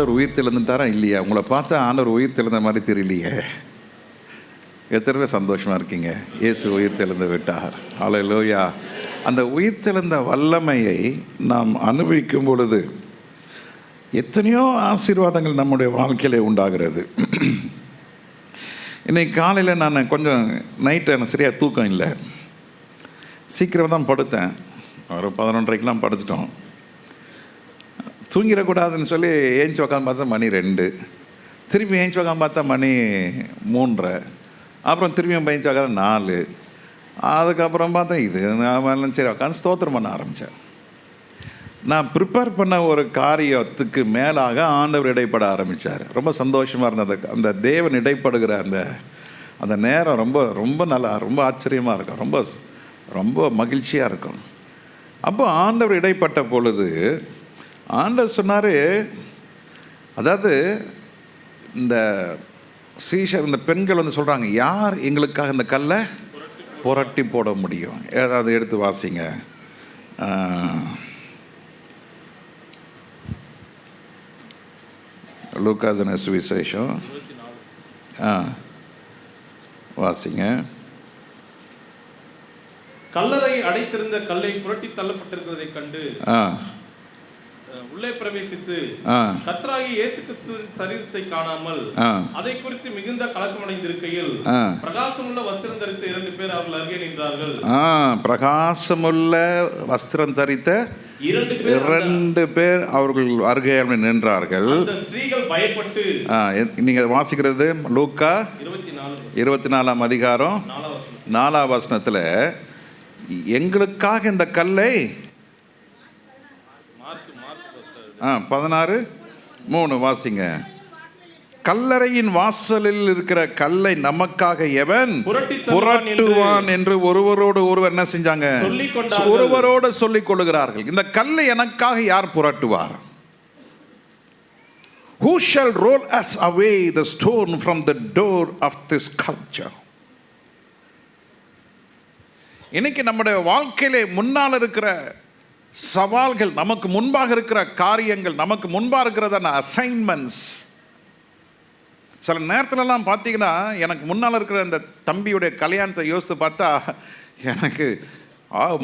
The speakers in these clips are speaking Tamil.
ஆண்டவர் உயிர் தெழுந்துட்டாரா இல்லையா? உங்களை பார்த்தா ஆண்டவர் உயிர் தெழுந்த மாதிரி தெரியலையே. எத்தனை பேர் சந்தோஷமாக இருக்கீங்க? இயேசு உயிர் தெழுந்து விட்டார். ஹல்லேலூயா. அந்த உயிர் தெழுந்த வல்லமையை நாம் அனுபவிக்கும் பொழுது எத்தனையோ ஆசீர்வாதங்கள் நம்முடைய வாழ்க்கையிலே உண்டாகிறது. இன்றைக்கி காலையில் நான் கொஞ்சம் நைட்டு எனக்கு சரியாக தூக்கம் இல்லை, சீக்கிரம் தான் படுத்தேன். ஒரு 11:30க்கெலாம் படுத்துட்டோம். தூங்கிடக்கூடாதுன்னு சொல்லி ஏஞ்சி உக்காந்து பார்த்தா மணி 2, திருப்பி ஏஞ்சி உக்காந்து பார்த்தா மணி 3:30, அப்புறம் திரும்பியும் ஏஞ்சி உக்காந்து 4. அதுக்கப்புறம் பார்த்தா இது நான் சரி உட்காந்து ஸ்தோத்திரம் பண்ண ஆரம்பித்தேன். நான் ப்ரிப்பேர் பண்ண ஒரு காரியத்துக்கு மேலாக ஆண்டவர் இடைப்பட ஆரம்பித்தார். ரொம்ப சந்தோஷமாக இருந்தது. அந்த தேவன் இடைப்படுகிற அந்த நேரம் ரொம்ப ரொம்ப நல்லா, ரொம்ப ஆச்சரியமாக இருக்கும், ரொம்ப ரொம்ப மகிழ்ச்சியாக இருக்கும். அப்போ ஆண்டவர் இடைப்பட்ட பொழுது ஆண்டவர் சொன்னார், அதாவது இந்த இந்த பெண்கள் வந்து சொல்கிறாங்க, யார் எங்களுக்காக இந்த கல்லை புரட்டி போட முடியும்? ஏதாவது எடுத்து வாசிங்க. லூக்காதின சுவிசேஷம் வாசிங்க. கல்லறை அடைத்திருந்த கல்லை புரட்டி தள்ளப்பட்டிருக்கிறதை கண்டு உள்ளே பிரவேசித்து கர்த்தராகிய இயேசு கிறிஸ்துவின் சரீரத்தை காணாமல் அதை குறித்து மிகுந்த கலக்கமடைந்திருக்கையில் பிரகாசமுள்ள வஸ்திரம் தரித்த 2 பேர் அவர்கள் அருகே நின்றார்கள். பிரகாசமுள்ள வஸ்திரம் தரித்த 2 பேர் அவர்கள் அருகே நின்றார்கள். அந்த ஸ்திரீகள் பயப்பட்டு, நீங்க வாசிக்கிறது லூக்கா 24ஆம் அதிகாரம் 4ஆம் வசனத்துல, எங்களுக்காக இந்த கல்லை 16:3 வாசிங்க. கல்லறையின் வாசலில் இருக்கிற கல்லை நமக்காக எவன் புரட்டுவான் என்று ஒருவரோடு ஒருவர் என்ன செஞ்சாங்க? ஒருவரோடு சொல்லிக் கொள்ளுகிறார்கள். இந்த கல்லை எனக்காக யார் புரட்டுவார்? Who shall roll us away the stone from the door of this sculpture? இன்னைக்கு நம்முடைய வாழ்க்கையிலே முன்னால் இருக்கிற சவால்கள், நமக்கு முன்பாக இருக்கிற காரியங்கள், நமக்கு முன்பாக இருக்கிறதான அசைன்மெண்ட்ஸ், சில நேரத்துலலாம் பார்த்தீங்கன்னா எனக்கு முன்னால் இருக்கிற இந்த தம்பியுடைய கல்யாணத்தை யோசித்து பார்த்தா எனக்கு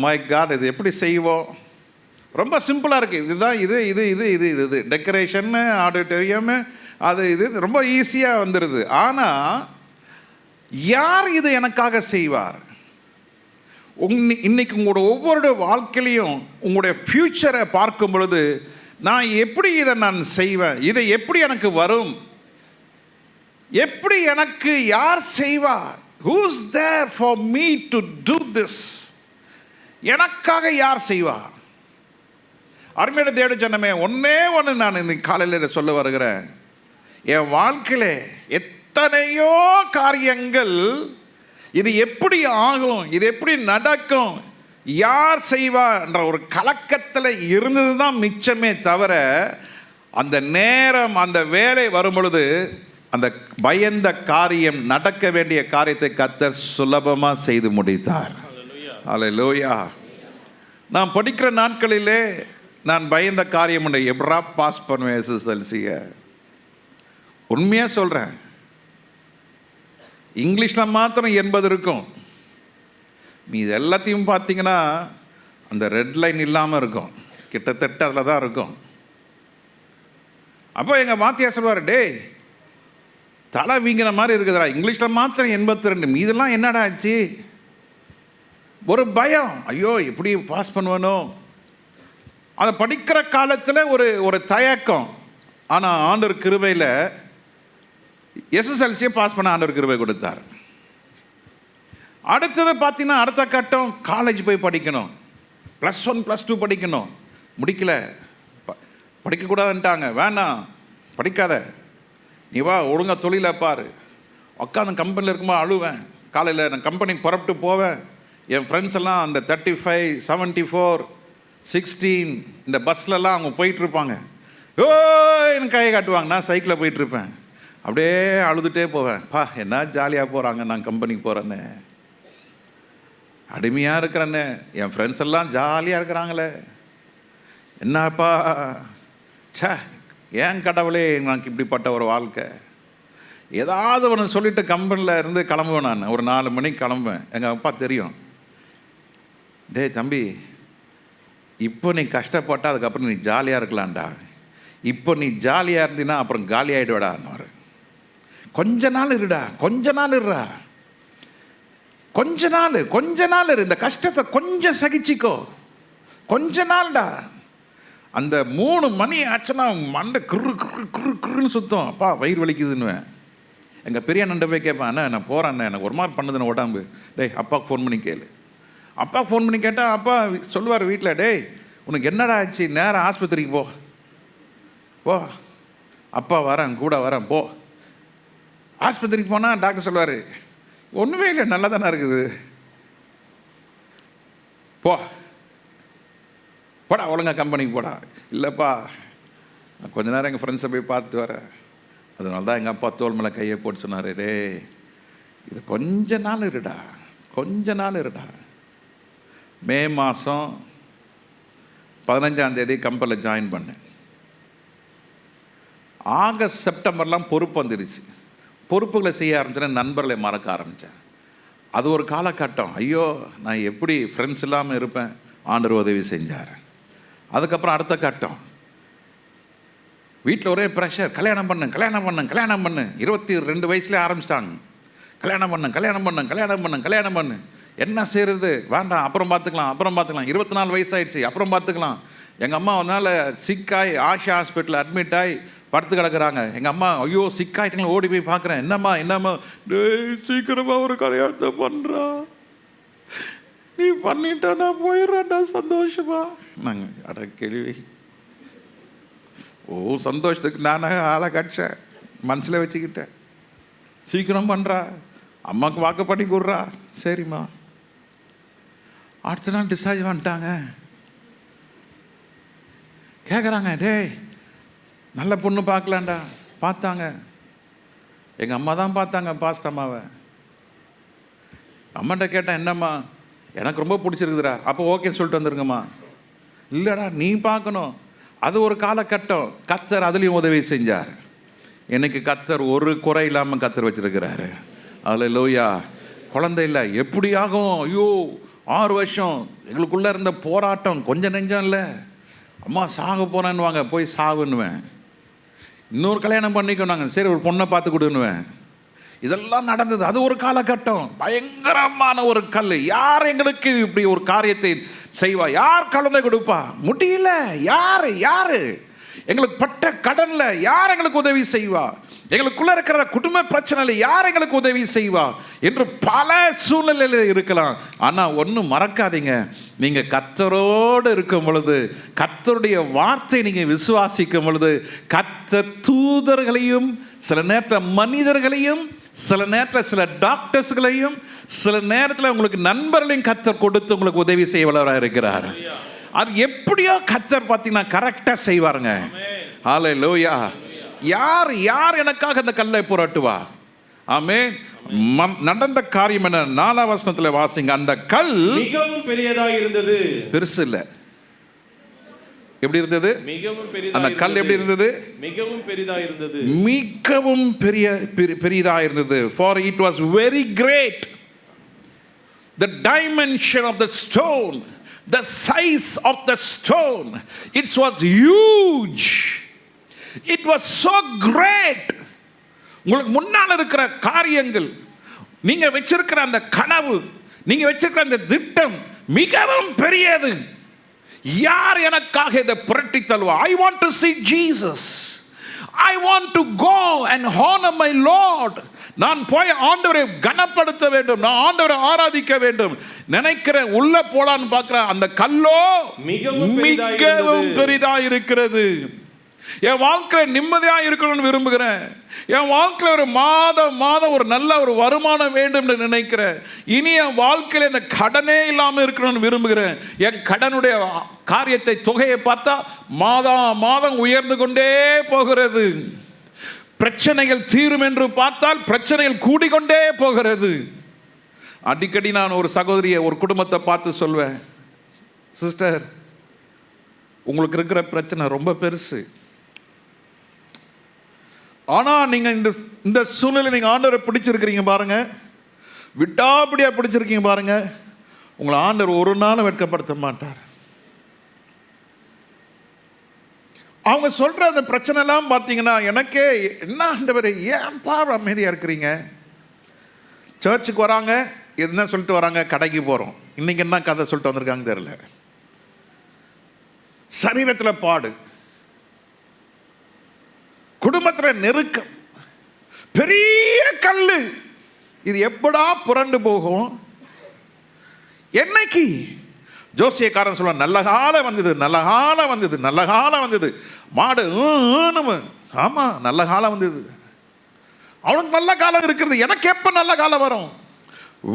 மை காட், இது எப்படி செய்வோம்? ரொம்ப சிம்பிளாக இருக்குது. இதுதான் இது இது இது இது இது இது டெக்கரேஷன்னு, ஆடிட்டோரியமு, அது இது ரொம்ப ஈஸியாக வந்துடுது. ஆனால் யார் இது எனக்காக செய்வார்? இன்னைக்கு உங்களோட ஒவ்வொரு வாழ்க்கையிலையும் உங்களுடைய ஃப்யூச்சரை பார்க்கும் பொழுது, நான் எப்படி இதை நான் செய்வேன்? இதை எப்படி எனக்கு வரும்? எப்படி எனக்கு யார் செய்வார்? Who's there for me to do this? எனக்காக யார் செய்வார்? அருமையான தேவ ஜனமே, ஒன்னே ஒன்று நான் இந்த காலையில் சொல்ல வருகிறேன். என் வாழ்க்கையில் எத்தனையோ காரியங்கள், இது எப்படி ஆகும், இது எப்படி நடக்கும், யார் செய்வார்ன்ற ஒரு கலக்கத்தில் இருந்தது தான் மிச்சமே தவிர, அந்த நேரம் அந்த வேலை வரும் பொழுது அந்த பயந்த காரியம், நடக்க வேண்டிய காரியத்தை கர்த்தர் சுலபமாக செய்து முடித்தார். ஹல்லேலூயா. நான் படிக்கிற நாட்களிலே நான் பயந்த காரியம் உண்டு, எப்படா பாஸ் பண்ணுவேன் SSLC. உண்மையாக சொல்கிறேன், இங்கிலீஷில் மாத்திரம் 80 இருக்கும், மீது எல்லாத்தையும் பார்த்தீங்கன்னா அந்த ரெட் லைன் இல்லாமல் இருக்கும், கிட்டத்தட்ட அதில் தான் இருக்கும். அப்போ எங்கள் வாத்தியார் சொல்வார், டே தலை வீங்கின மாதிரி இருக்குதுடா, இங்கிலீஷில் மாத்திரம் 82, மீதெல்லாம் என்னடா ஆச்சு? ஒரு பயம், ஐயோ எப்படி பாஸ் பண்ணுவேனோ. அதை படிக்கிற காலத்தில் ஒரு தயக்கம். ஆனால் ஆண்டவர் கிருபையில் SSLCயை பாஸ் பண்ண ஆண்டவர் கிருபை கொடுத்தார். அடுத்தது பார்த்தீங்கன்னா அடுத்த கட்டம் காலேஜ் போய் படிக்கணும், +1 +2 படிக்கணும். முடிக்கல, படிக்கக்கூடாதுன்ட்டாங்க, வேணாம் படிக்காத, நீ வா ஒழுங்காக தொழிலை பாரு. உட்காந்து கம்பெனியில் இருக்கும்போது அழுவேன். காலையில் நான் கம்பெனிக்கு புறப்பட்டு போவேன், என் ஃப்ரெண்ட்ஸ் எல்லாம் அந்த 35, 74, 16 இந்த பஸ்லலாம் அவங்க போயிட்டுருப்பாங்க. ஓ எனக்கு கையை காட்டுவாங்க, நான் சைக்கிளில் போயிட்டுருப்பேன். அப்படியே அழுதுகிட்டே போவேன், பா என்ன ஜாலியாக போகிறாங்க, நான் கம்பெனிக்கு போகிறேன்னு, அடிமையாக இருக்கிறேன்னு. என் ஃப்ரெண்ட்ஸ் எல்லாம் ஜாலியாக இருக்கிறாங்களே, என்னப்பா சே ஏன் கடவுளே எனக்கு இப்படிப்பட்ட ஒரு வாழ்க்கை. ஏதாவது ஒன்று சொல்லிவிட்டு கம்பெனியில் இருந்து கிளம்புவேன். நான் ஒரு 4 மணிக்கு கிளம்புவேன். எங்கள் அப்பா தெரியும், டேய் தம்பி, இப்போ நீ கஷ்டப்பட்டால் அதுக்கப்புறம் நீ ஜாலியாக இருக்கலாம்டா. இப்போ நீ ஜாலியாக இருந்தீன்னா அப்புறம் காலி ஆகிடுவாடான்னு. கொஞ்ச நாள் இருடா, கொஞ்ச நாள் இருடா, கொஞ்ச நாள் இரு, இந்த கஷ்டத்தை கொஞ்சம் சகிச்சிக்கோ, கொஞ்ச நாள்டா. அந்த 3 மணி ஆச்சுன்னா மண்டை குரு குரு குரு குருன்னு சுத்தம். அப்பா வயிறு வலிக்குதுன்னுவேன். எங்கள் பெரிய அண்ணன் போய் கேட்பேன், அண்ணா நான் போகிறேன், எனக்கு ஒரு மாதிரி பண்ணுதுன்னு உடம்பு. டேய் அப்பாவுக்கு ஃபோன் பண்ணி கேளு. அப்பா ஃபோன் பண்ணி கேட்டால் அப்பா சொல்லுவார் வீட்டில், டேய் உனக்கு என்னடா ஆச்சு, நேரம் ஆஸ்பத்திரிக்கு போ போ. அப்பா வரேன், கூட வரேன், போ. ஆஸ்பத்திரிக்கு போனால் டாக்டர் சொல்லுவார், ஒன்றுமே இல்லை, நல்லா தானே இருக்குது, போ போடா, ஒழுங்கா கம்பெனிக்கு போடா. இல்லைப்பா நான் கொஞ்ச நேரம் எங்கள் ஃப்ரெண்ட்ஸை போய் பார்த்துட்டு வரேன். அதனால தான் எங்கள் அப்பா தோல் மேலே கையை போட்டு சொன்னார், டே இது கொஞ்ச நாள் இருடா, கொஞ்ச நாள் இருடா. மே மாதம் 15ஆம் தேதி கம்பெனியில் ஜாயின் பண்ணேன். ஆகஸ்ட் செப்டம்பர்லாம் பொறுப்பு வந்துடுச்சு. பொறுப்புகளை செய்ய ஆரம்பிச்சேன், நண்பர்களை மறக்க ஆரம்பித்தேன். அது ஒரு காலகட்டம். ஐயோ நான் எப்படி ஃப்ரெண்ட்ஸ் இல்லாமல் இருப்பேன், ஆண்டவர் உதவி செஞ்சார். அதுக்கப்புறம் அடுத்த கட்டம், வீட்டில் ஒரே ப்ரெஷர், கல்யாணம் பண்ணு கல்யாணம் பண்ணு கல்யாணம் பண்ணு. 22 வயசுலேயே ஆரம்பிச்சிட்டாங்க, கல்யாணம் பண்ணு கல்யாணம் பண்ணு கல்யாணம் பண்ணு கல்யாணம் பண்ணு. என்ன செய்கிறது, வேண்டாம் அப்புறம் பார்த்துக்கலாம் அப்புறம் பார்த்துக்கலாம். 24 வயசாகிடுச்சு, அப்புறம் பார்த்துக்கலாம். எங்கள் அம்மா அதனால் சிக்காய் ஆஷா ஹாஸ்பிட்டலில் அட்மிட் ஆகி படுத்து கிடக்குறாங்க. எங்கள் அம்மா ஐயோ சிக்காயிட்டுங்களா, ஓடி போய் பார்க்குறேன், என்னம்மா என்னம்மா, டேய் சீக்கிரமாக ஒரு கல்யாணத்தை பண்ணுறா, நீ பண்ணிட்டா நான் போயிடுறேன்டா சந்தோஷமா. நாங்கள் அட கேள்வி, ஓ சந்தோஷத்துக்கு நானே ஆளை கடிச்சேன், மனசில் வச்சுக்கிட்டேன். சீக்கிரம் பண்ணுறா, அம்மாவுக்கு வாக்கு பண்ணி கொடுறா. சரிம்மா. அடுத்த நாள் டிஸ்சார்ஜ் பண்ணிட்டாங்க. கேட்குறாங்க, டேய் நல்ல பொண்ணு பார்க்கலான்டா. பார்த்தாங்க, எங்கள் அம்மா தான் பார்த்தாங்க, பாஸ்ட் அம்மாவை. அம்மாட்ட கேட்டேன், என்னம்மா எனக்கு ரொம்ப பிடிச்சிருக்குதுடா. அப்போ ஓகே சொல்லிட்டு வந்துருங்கம்மா. இல்லைடா நீ பார்க்கணும். அது ஒரு காலகட்டம். கர்த்தர் அதுலேயும் உதவி செஞ்சார். எனக்கு கர்த்தர் ஒரு குறை இல்லாமல் கர்த்தர் வச்சிருக்கிறாரு. அல்லேலூயா. குழந்தை இல்லை, எப்படி ஆகும்? ஐயோ 6 வருஷம் எங்களுக்குள்ளே இருந்த போராட்டம் கொஞ்சம் நெஞ்சம் இல்லை. அம்மா சாக போகிறேன்னுவாங்க, போய் சாவுன்னுவேன். இன்னொரு கல்யாணம் பண்ணிக்கோனாங்க, சரி ஒரு பொண்ணை பார்த்து கொடுன்னுவேன். இதெல்லாம் நடந்தது. அது ஒரு காலகட்டம். பயங்கரமான ஒரு கல். யார் எங்களுக்கு இப்படி ஒரு காரியத்தை செய்வா? யார் குழந்தை கொடுப்பா? முடியல. யாரு எங்களுக்கு பட்ட கடன்ல யார் எங்களுக்கு உதவி செய்வா? எங்களுக்குள்ள இருக்கிற குடும்ப பிரச்சனையில் யார் எங்களுக்கு உதவி செய்வா என்று பல சூழ்நிலையில் இருக்கலாம். ஆனால் ஒன்றும் மறக்காதீங்க, நீங்கள் கர்த்தரோடு இருக்கும் பொழுது, கர்த்தருடைய வார்த்தை நீங்கள் விசுவாசிக்கும் பொழுது, கர்த்தர் தூதர்களையும், சில நேரத்தில் மனிதர்களையும், சில நேரத்தில் சில டாக்டர்ஸ்களையும், சில நேரத்தில் உங்களுக்கு நண்பர்களையும் கர்த்தர் கொடுத்து உங்களுக்கு உதவி செய்ய வல்லவராக இருக்கிறார். அது எப்படியோ கர்த்தர் பார்த்தீங்கன்னா கரெக்டாக செய்வாருங்க. ஹல்லேலூயா. யார் எனக்காக அந்த கல்லை புரட்டுவா? ஆமென். நடந்த காரியம் என்ன? 4ஆம் வசனத்துல வாசிங்க. அந்த கல் மிகவும் பெரியதாக இருந்தது. பெருசு இல்ல, எப்படி இருந்தது? மிகவும் பெரியதாக. அந்த கல் எப்படி இருந்தது? மிகவும் பெரியதாக இருந்தது. மிகவும் பெரியதாக இருந்தது. For it was very great. The dimension of the stone, the size of the stone, it was huge. It was so great. உங்களுக்கு முன்னால் இருக்கிற காரியங்கள், நீங்க வச்சிருக்கிற அந்த கனவு, நீங்க வச்சிருக்கிற அந்த திட்டம் மிகவும் பெரியது. யார் எனக்காக இதை புரட்டி தள்ளுவா? I want to see Jesus. I want to go and honor my Lord. நான் போய் ஆண்டவரை கனப்படுத்த வேண்டும், நான் ஆண்டவரை ஆராதிக்க வேண்டும் நினைக்கிறேன். உள்ள போலான்னு பார்க்கிறேன், அந்த கல்லோ மிகவும் பெரிதா இருக்கிறது. என் வாழ்க்கையில் நிம்மதியாக இருக்கணும்னு விரும்புகிறேன். என் வாழ்க்கையில் ஒரு மாதம் ஒரு நல்ல ஒரு வருமானம் வேண்டும் என்று நினைக்கிறேன். இனி என் வாழ்க்கையில் இந்த கடனே இல்லாமல் இருக்கணும்னு விரும்புகிறேன். என் கடனுடைய காரியத்தை தொகையை பார்த்தா மாதம் உயர்ந்து கொண்டே போகிறது. பிரச்சனைகள் தீரும் என்று பார்த்தால் பிரச்சனைகள் கூடிக்கொண்டே போகிறது. அடிக்கடி நான் ஒரு சகோதரியை, ஒரு குடும்பத்தை பார்த்து சொல்வேன், சிஸ்டர் உங்களுக்கு இருக்கிற பிரச்சனை ரொம்ப பெருசு. ஆனா நீங்க இந்த சூழ்நிலை நீங்க ஆண்டவரை பிடிச்சிருக்கிறீங்க பாருங்க, விட்டாப்படியா பிடிச்சிருக்கீங்க பாருங்க, உங்களை ஆண்டவர் ஒரு நாளும் வெட்கப்படுத்த மாட்டார். அவங்க சொல்ற அந்த பிரச்சனை எல்லாம் பார்த்தீங்கன்னா எனக்கே என்ன ஆண்டவரே ஏன் அமைதியா இருக்கிறீங்க? சர்ச்சுக்கு வராங்க, என்ன சொல்லிட்டு வராங்க? கடைக்கு போறோம். இன்னைக்கு என்ன கதை சொல்லிட்டு வந்திருக்காங்க தெரியல. சரீரத்தில் பாடு, குடும்பத்தில் நெருக்கம், பெரிய கல்லு, இது எப்படா புரண்டு போகும்? என்னைக்கு ஜோசியக்காரன் சொல்ல நல்ல காலம் வந்தது, நல்ல காலம் வந்தது, நல்ல காலம் வந்தது, மாடு ஆமா நல்ல காலம் வந்தது, அவனுக்கு நல்ல காலம் இருக்கிறது, எனக்கு எப்ப நல்ல காலம் வரும்?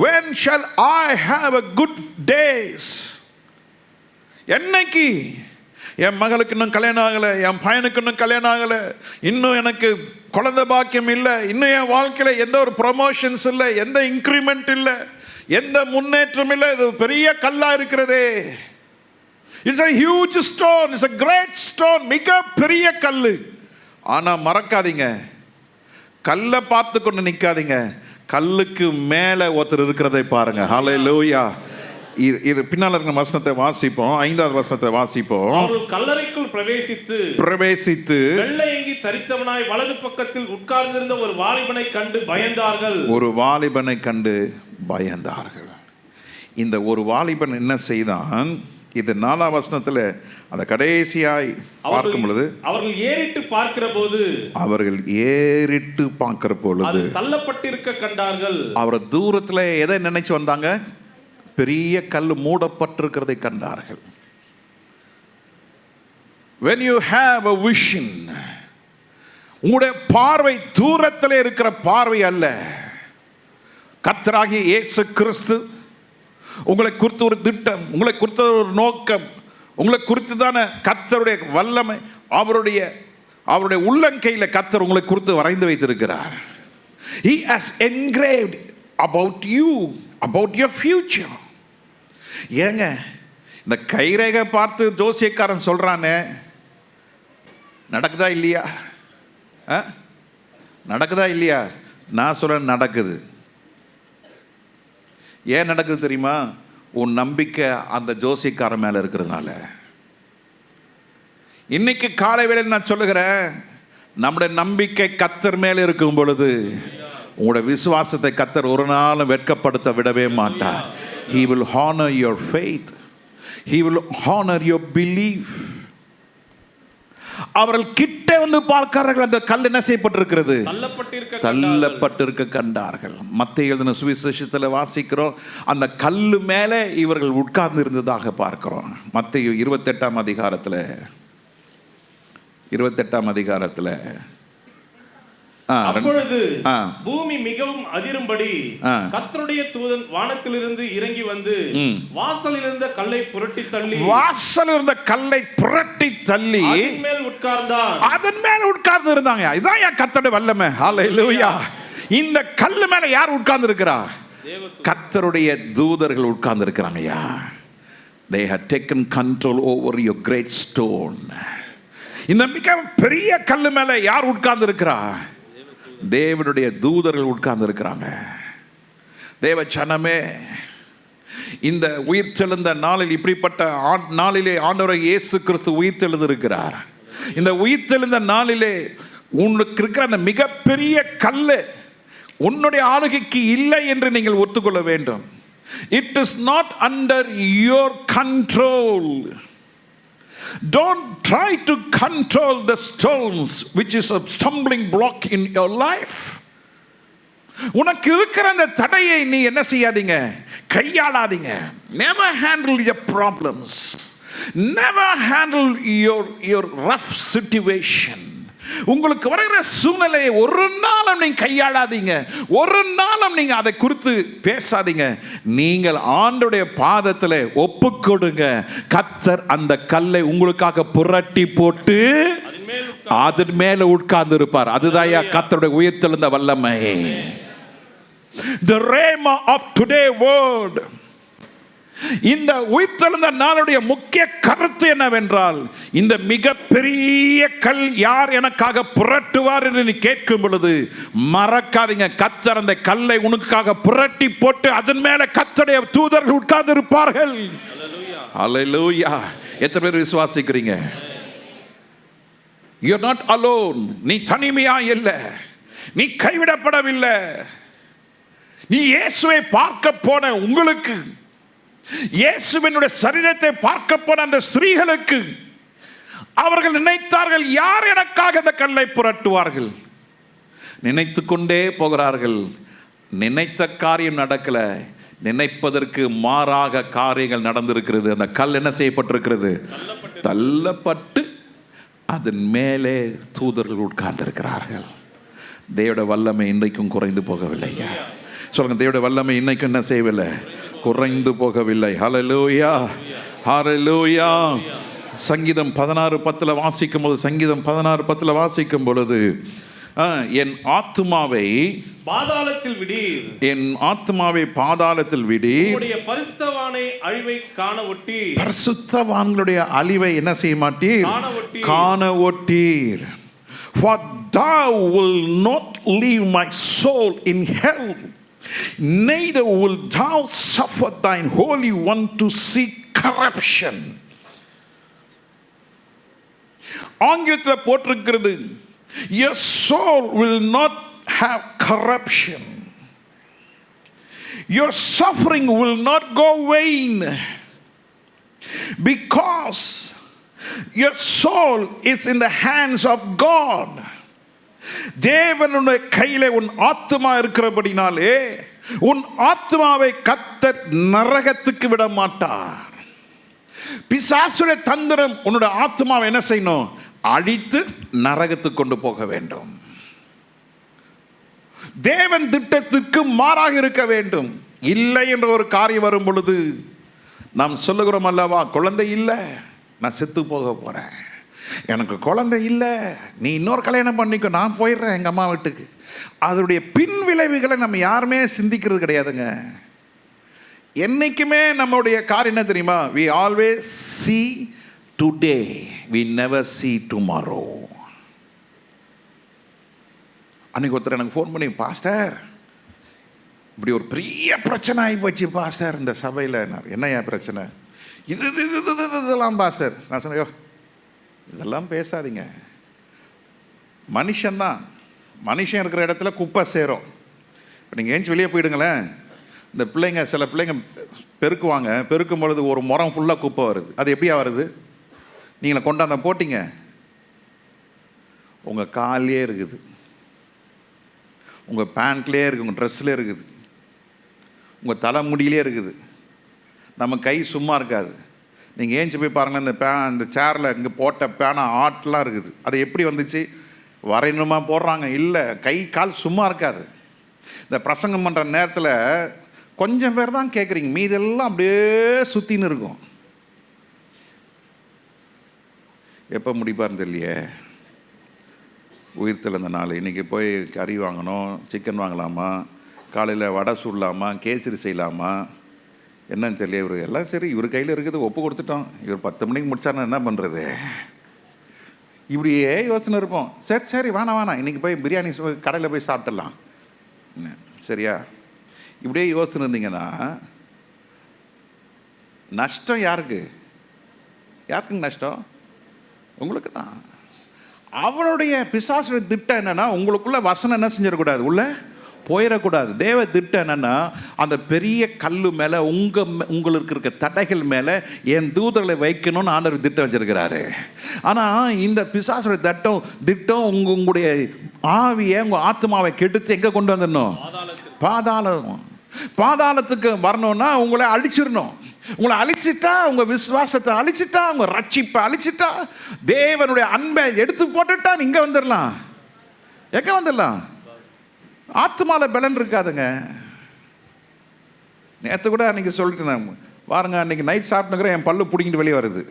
when shall I have a good days? என்னைக்கு? என் மகளுக்கு இன்னும் கல்யாணம் ஆகலை, என் பையனுக்கு இன்னும் கல்யாணம் ஆகலை, இன்னும் எனக்கு குழந்தை பாக்கியம் இல்லை, இன்னும் என் வாழ்க்கையில் எந்த ஒரு ப்ரொமோஷன்ஸ் இல்லை, எந்த இன்க்ரிமெண்ட் இல்லை, எந்த முன்னேற்றம் இல்லை, இது பெரிய கல்லா இருக்கிறதே. It's a huge stone, it's a great stone, மிக பெரிய கல்லு. ஆனா மறக்காதீங்க, கல்லை பார்த்து கொண்டு நிற்காதீங்க, கல்லுக்கு மேலே ஒருத்தர் இருக்கிறதை பாருங்க. ஹல்லேலூயா. இது பின்னால் இருக்கிற வசனத்தை வாசிப்போம், 5வது வசனத்தை வாசிப்போம். அவர்கள் கல்லறைக்குள் பிரவேசித்து வெள்ளையங்கி தரித்தவனாய் வலது பக்கத்தில் உட்கார்ந்திருந்த ஒரு வாலிபனை கண்டு பயந்தார்கள். ஒரு வாலிபனை கண்டு பயந்தார்கள். இந்த ஒரு வாலிபன் என்ன செய்தான்? இது 4ஆம் வசனத்தில் அந்த கடைசியாய் பார்க்கும் பொழுது அவர்கள் ஏறிட்டு பார்க்கிற பொழுது அது தள்ளப்பட்டிருக்க கண்டார்கள். அவர் தூரத்தில் எதை நினைச்சு வந்தாங்க? பெரிய கல் மூடப்பட்டிருக்கிறதை கண்டார்கள். when you have a vision, உங்களுடைய பார்வை தூரத்தில் இருக்கிற பார்வை அல்ல. கர்த்தராகிய இயேசு கிறிஸ்து உங்களை குறித்து ஒரு திட்டம், உங்களை குறித்த ஒரு நோக்கம், உங்களை குறித்து தானே கர்த்தருடைய வல்லமை, அவருடைய உள்ளங்கையில் கர்த்தர் உங்களை குறித்து வரைந்து வைத்திருக்கிறார். He has engraved about you, about your future. ஏங்க இந்த கைரேகை பார்த்து ஜோசியக்காரன் சொல்றானே, நடக்குதா இல்லையா? நடக்குதா இல்லையா? நான் சொல்றேன் நடக்குது. ஏன் நடக்குது தெரியுமா? உன் நம்பிக்கை அந்த ஜோசியக்காரன் மேல இருக்கிறதுனால. இன்னைக்கு காலை வேளையில் நான் சொல்லுகிறேன், நம்முடைய நம்பிக்கை கர்த்தர் மேல இருக்கும் பொழுது உங்களுடைய விசுவாசத்தை கர்த்தர் ஒரு நாளும் வெட்கப்படுத்த விடவே மாட்டார். He will honor your faith. He will honor your belief. அவர்கள் கிட்ட வந்து பார்க்கிறார்கள், அந்த கல் என்ன செய்யப்பட்டிருக்கிறது? தள்ளப்பட்டிருக்க கண்டார்கள். மத்தேயு எழுதின சுவிசேஷத்தில் வாசிக்கிறோம், அந்த கல்லு மேலே இவர்கள் உட்கார்ந்து இருந்ததாக பார்க்கிறோம். மத்தேயு 28ஆம் அதிகாரத்தில் அப்பொழுது பூமி மிகவும் அதிரும்படி கர்த்தருடைய தூதன் வானத்திலிருந்து இறங்கி வந்து வாசலில் இருந்த கல்லை புரட்டி தள்ளி அதன் மேல் உட்கார்ந்து இருந்தாங்க. இதான் கர்த்தருடைய வல்லமை. ஹல்லேலூயா. இந்த கல்லு மேல யார் உட்கார்ந்து இருக்கிறா? கர்த்தருடைய தூதர்கள் உட்கார்ந்து இருக்கிறாங்கயா. They had taken control over your great stone. இந்த மிக பெரிய கல்லு மேல யார் உட்கார்ந்து இருக்கிறா? தேவனுடைய தூதர்கள் உட்கார்ந்து இருக்கிறாங்க. தேவ ஜனமே, இந்த உயிர் தெழுந்த நாளில், இப்படிப்பட்ட நாளிலே ஆண்டவர் இயேசு கிறிஸ்து உயிர் தெழுந்திருக்கிறார். இந்த உயிர் தெழுந்த நாளிலே உனக்கு இருக்கிற அந்த மிகப்பெரிய கல்லு உன்னுடைய ஆளுகைக்கு இல்லை என்று நீங்கள் ஒத்துக்கொள்ள வேண்டும். It is not under your control. Don't try to control the stones which is a stumbling block in your life. உனக்கு இருக்கிற அந்த தடையை நீ என்ன செய்யாதீங்க? கையாளாதீங்க. Never handle your problems. Never handle your rough situation. உங்களுக்கு வருகிற சூழ்நிலையை ஒரு நாளும் நீங்க கையாளாதீங்க. ஒரு நாளும் நீங்க அதை குறித்து பேசாதீங்க. நீங்கள் ஆண்டவருடைய பாதத்தில் ஒப்புக்கொடுங்க. கர்த்தர் அந்த கல்லை உங்களுக்காக புரட்டி போட்டு அதன் மேல உட்கார்ந்து இருப்பார். அதுதான் கர்த்தருடைய உயிர்த்தெழுந்த வல்லமை. The rhema of today word இந்த உயிர்த்தெழுந்த நாளுடைய முக்கிய கருத்து என்னவென்றால், இந்த மிகப்பெரிய கல் யார் எனக்காக புரட்டுவார் என்று நீ கேட்கும் பொழுது மறக்காதீங்க, கர்த்தர் அந்த கல்லை உனக்காக புரட்டி போட்டு அதன் மேல கர்த்தருடைய தூதர்கள் உட்கார்ந்து இருப்பார்கள். அல்லேலூயா. எத்தனை பேர் விசுவாசிக்கிறீங்க? You are not alone. நீ தனிமையா இல்லை, நீ கைவிடப்படவில்லை. நீ இயேசுவை பார்க்க போன உங்களுக்கு, இயேசுவினுடைய சரீரத்தை பார்க்க போன அந்த ஸ்திரீகளுக்கு அவர்கள் நினைத்தார்கள், யார் எனக்காக இந்த கல்லை புரட்டுவார்கள்? நினைத்து கொண்டே போகிறார்கள். நினைத்த காரியம் நடக்கல, நினைப்பதற்கு மாறாக காரியங்கள் நடந்திருக்கிறது. அந்த கல் என்ன செய்யப்பட்டிருக்கிறது? தள்ளப்பட்டு அதன் மேலே தூதர்கள் உட்கார்ந்திருக்கிறார்கள். தேவனுடைய வல்லமை இன்றைக்கும் குறைந்து போகவில்லையா? சொல்லுங்க, தேவனுடைய வல்லமை இன்னைக்கும் என்ன செய்யவில்லை? குறைந்து போகவில்லை. ஹல்லேலூயா, ஹல்லேலூயா. சங்கீதம் 16:10 வாசிக்கும் போது, சங்கீதம் 16:10 வாசிக்கும் பொழுது, என் ஆத்துமாவை பாதாளத்தில் விடீர், என் ஆத்துமாவை பாதாளத்தில் விடீர், உம்முடைய பரிசுத்தவானை அழிவை காண ஒட்டீர். பரிசுத்தவான்களுடைய அழிவை என்ன செய்ய மாட்டீர்? காண ஒட்டீர். For thou will not leave my soul in hell, neither will thou suffer thine holy one to see corruption. ஆங்கிலத்தில் போட்டிருக்கிறது, your soul will not have corruption, your suffering will not go vain, because your soul is in the hands of God. தேவனுடைய கையிலே உன் ஆத்துமா இருக்கிறபடினாலே உன் ஆத்துமாவை கர்த்தர் நரகத்துக்கு விட மாட்டார். பிசாசுடைய தந்திரம் உன்னுடைய ஆத்துமாவை என்ன செய்யணும்? அழித்து நரகத்துக்கு கொண்டு போக வேண்டும். தேவன் திட்டத்துக்கு மாறாக இருக்க வேண்டும். இல்லை என்ற ஒரு காரியம் வரும் பொழுது நாம் சொல்லுகிறோம் அல்லவா, குழந்தை இல்லை, நான் செத்து போக போறேன், எனக்கு குழந்தை இல்லை, நீ இன்னொரு கல்யாணம் பண்ணிக்கோ, நான் போயிடுறேன் எங்கள் அம்மா வீட்டுக்கு. அதனுடைய பின் விளைவுகளை நம்ம யாருமே சிந்திக்கிறது கிடையாதுங்க. என்னைக்குமே நம்மளுடைய காரியம் என்ன தெரியுமா? we always see today, we never see tomorrow. அன்னைக்கு ஒருத்தர் எனக்கு ஃபோன் பண்ணி, பாஸ்டர் இப்படி ஒரு பெரிய பிரச்சனை ஆகி போச்சு பாஸ்டர் இந்த சபையில். என்னையா பிரச்சனை? இதெல்லாம் பாஸ்டர். நான் சொன்னேன், இதெல்லாம் பேசாதீங்க. மனுஷன்தான், மனுஷன் இருக்கிற இடத்துல குப்பை சேரும். இப்போ நீங்கள் ஏஞ்சி வெளியே போயிடுங்களேன், இந்த பிள்ளைங்க, சில பிள்ளைங்க பெருக்குவாங்க, பெருக்கும் பொழுது ஒரு முறம் ஃபுல்லாக குப்பை வருது. அது எப்படியா வருது? நீங்களை கொண்டாந்த போட்டிங்க, உங்கள் கால்லே இருக்குது, உங்கள் பேண்ட்லேயே இருக்குது, உங்கள் ட்ரெஸ்லேயே இருக்குது, உங்கள் தலைமுடியிலே இருக்குது. நம்ம கை சும்மா இருக்காது. நீங்கள் ஏஞ்சி போய் பாருங்கள், இந்த சேரில் இங்கே போட்ட பேனா ஆர்ட்லாம் இருக்குது. அது எப்படி வந்துச்சு? வரையணுமா போடுறாங்க? இல்லை, கை கால் சும்மா இருக்காது. இந்த பிரசங்கம் பண்ணுற நேரத்தில் கொஞ்சம் பேர் தான் கேட்குறீங்க, மீதெல்லாம் அப்படியே சுற்றின்னு இருக்கும். எப்போ முடிப்பார்னு தெரியலையே. உயிர்த்தெழுந்த நாள் இன்றைக்கி போய் கறி வாங்கணும், சிக்கன் வாங்கலாமா, காலையில் வடை சுடலாமா, கேசரி செய்யலாமா, என்னன்னு தெரியல. இவர் எல்லாம் சரி, இவர் கையில் இருக்குது, ஒப்பு கொடுத்துட்டோம். இவர் 10 மணிக்கு முடிச்சாருன்னா என்ன பண்ணுறது? இப்படியே யோசனை இருப்போம். சரி சரி, வேணாம் இன்றைக்கி போய் பிரியாணி கடையில் போய் சாப்பிட்டுடலாம், சரியா? இப்படியே யோசனை இருந்தீங்கன்னா நஷ்டம் யாருக்கு? யாருக்குங்க நஷ்டம்? உங்களுக்கு தான். அவனுடைய பிசாசுடைய திட்டம் என்னன்னா, உங்களுக்குள்ள வசனம் என்ன செஞ்சிடக்கூடாது, உள்ள போயிடக்கூடாது. தேவ திட்டம் என்னன்னா, அந்த பெரிய கல்லு மேலே உங்களுக்கு இருக்க தடைகள் மேலே என் தூதர்களை வைக்கணும்னு ஆண்டவர் திட்டம் வச்சிருக்கிறாரு. ஆனால் இந்த பிசாசுடைய திட்டம் உங்களுடைய ஆவியை, உங்கள் ஆத்மாவை கெடுத்து எங்கே கொண்டு வந்துடணும்? பாதாளத்துக்கு வரணும்னா உங்களை அழிச்சிடணும். உங்களை அழிச்சிட்டா, உங்க விசுவாசத்தை அழிச்சிட்டா, உங்க ரட்சிப்பை அழிச்சிட்டா, தேவனுடைய அன்பை எடுத்து போட்டுட்டா நீங்க வந்துடலாம். எங்க வந்துடலாம்? ஆத்மால பலன் இருக்காதுங்க. நேற்று கூட அன்னைக்கு சொல்லிட்டு இருந்தேன், பாருங்க அன்னைக்கு நைட் சாப்பிட்டுங்கிற என் பல்லு பிடிங்கிட்டு வெளியே வருது.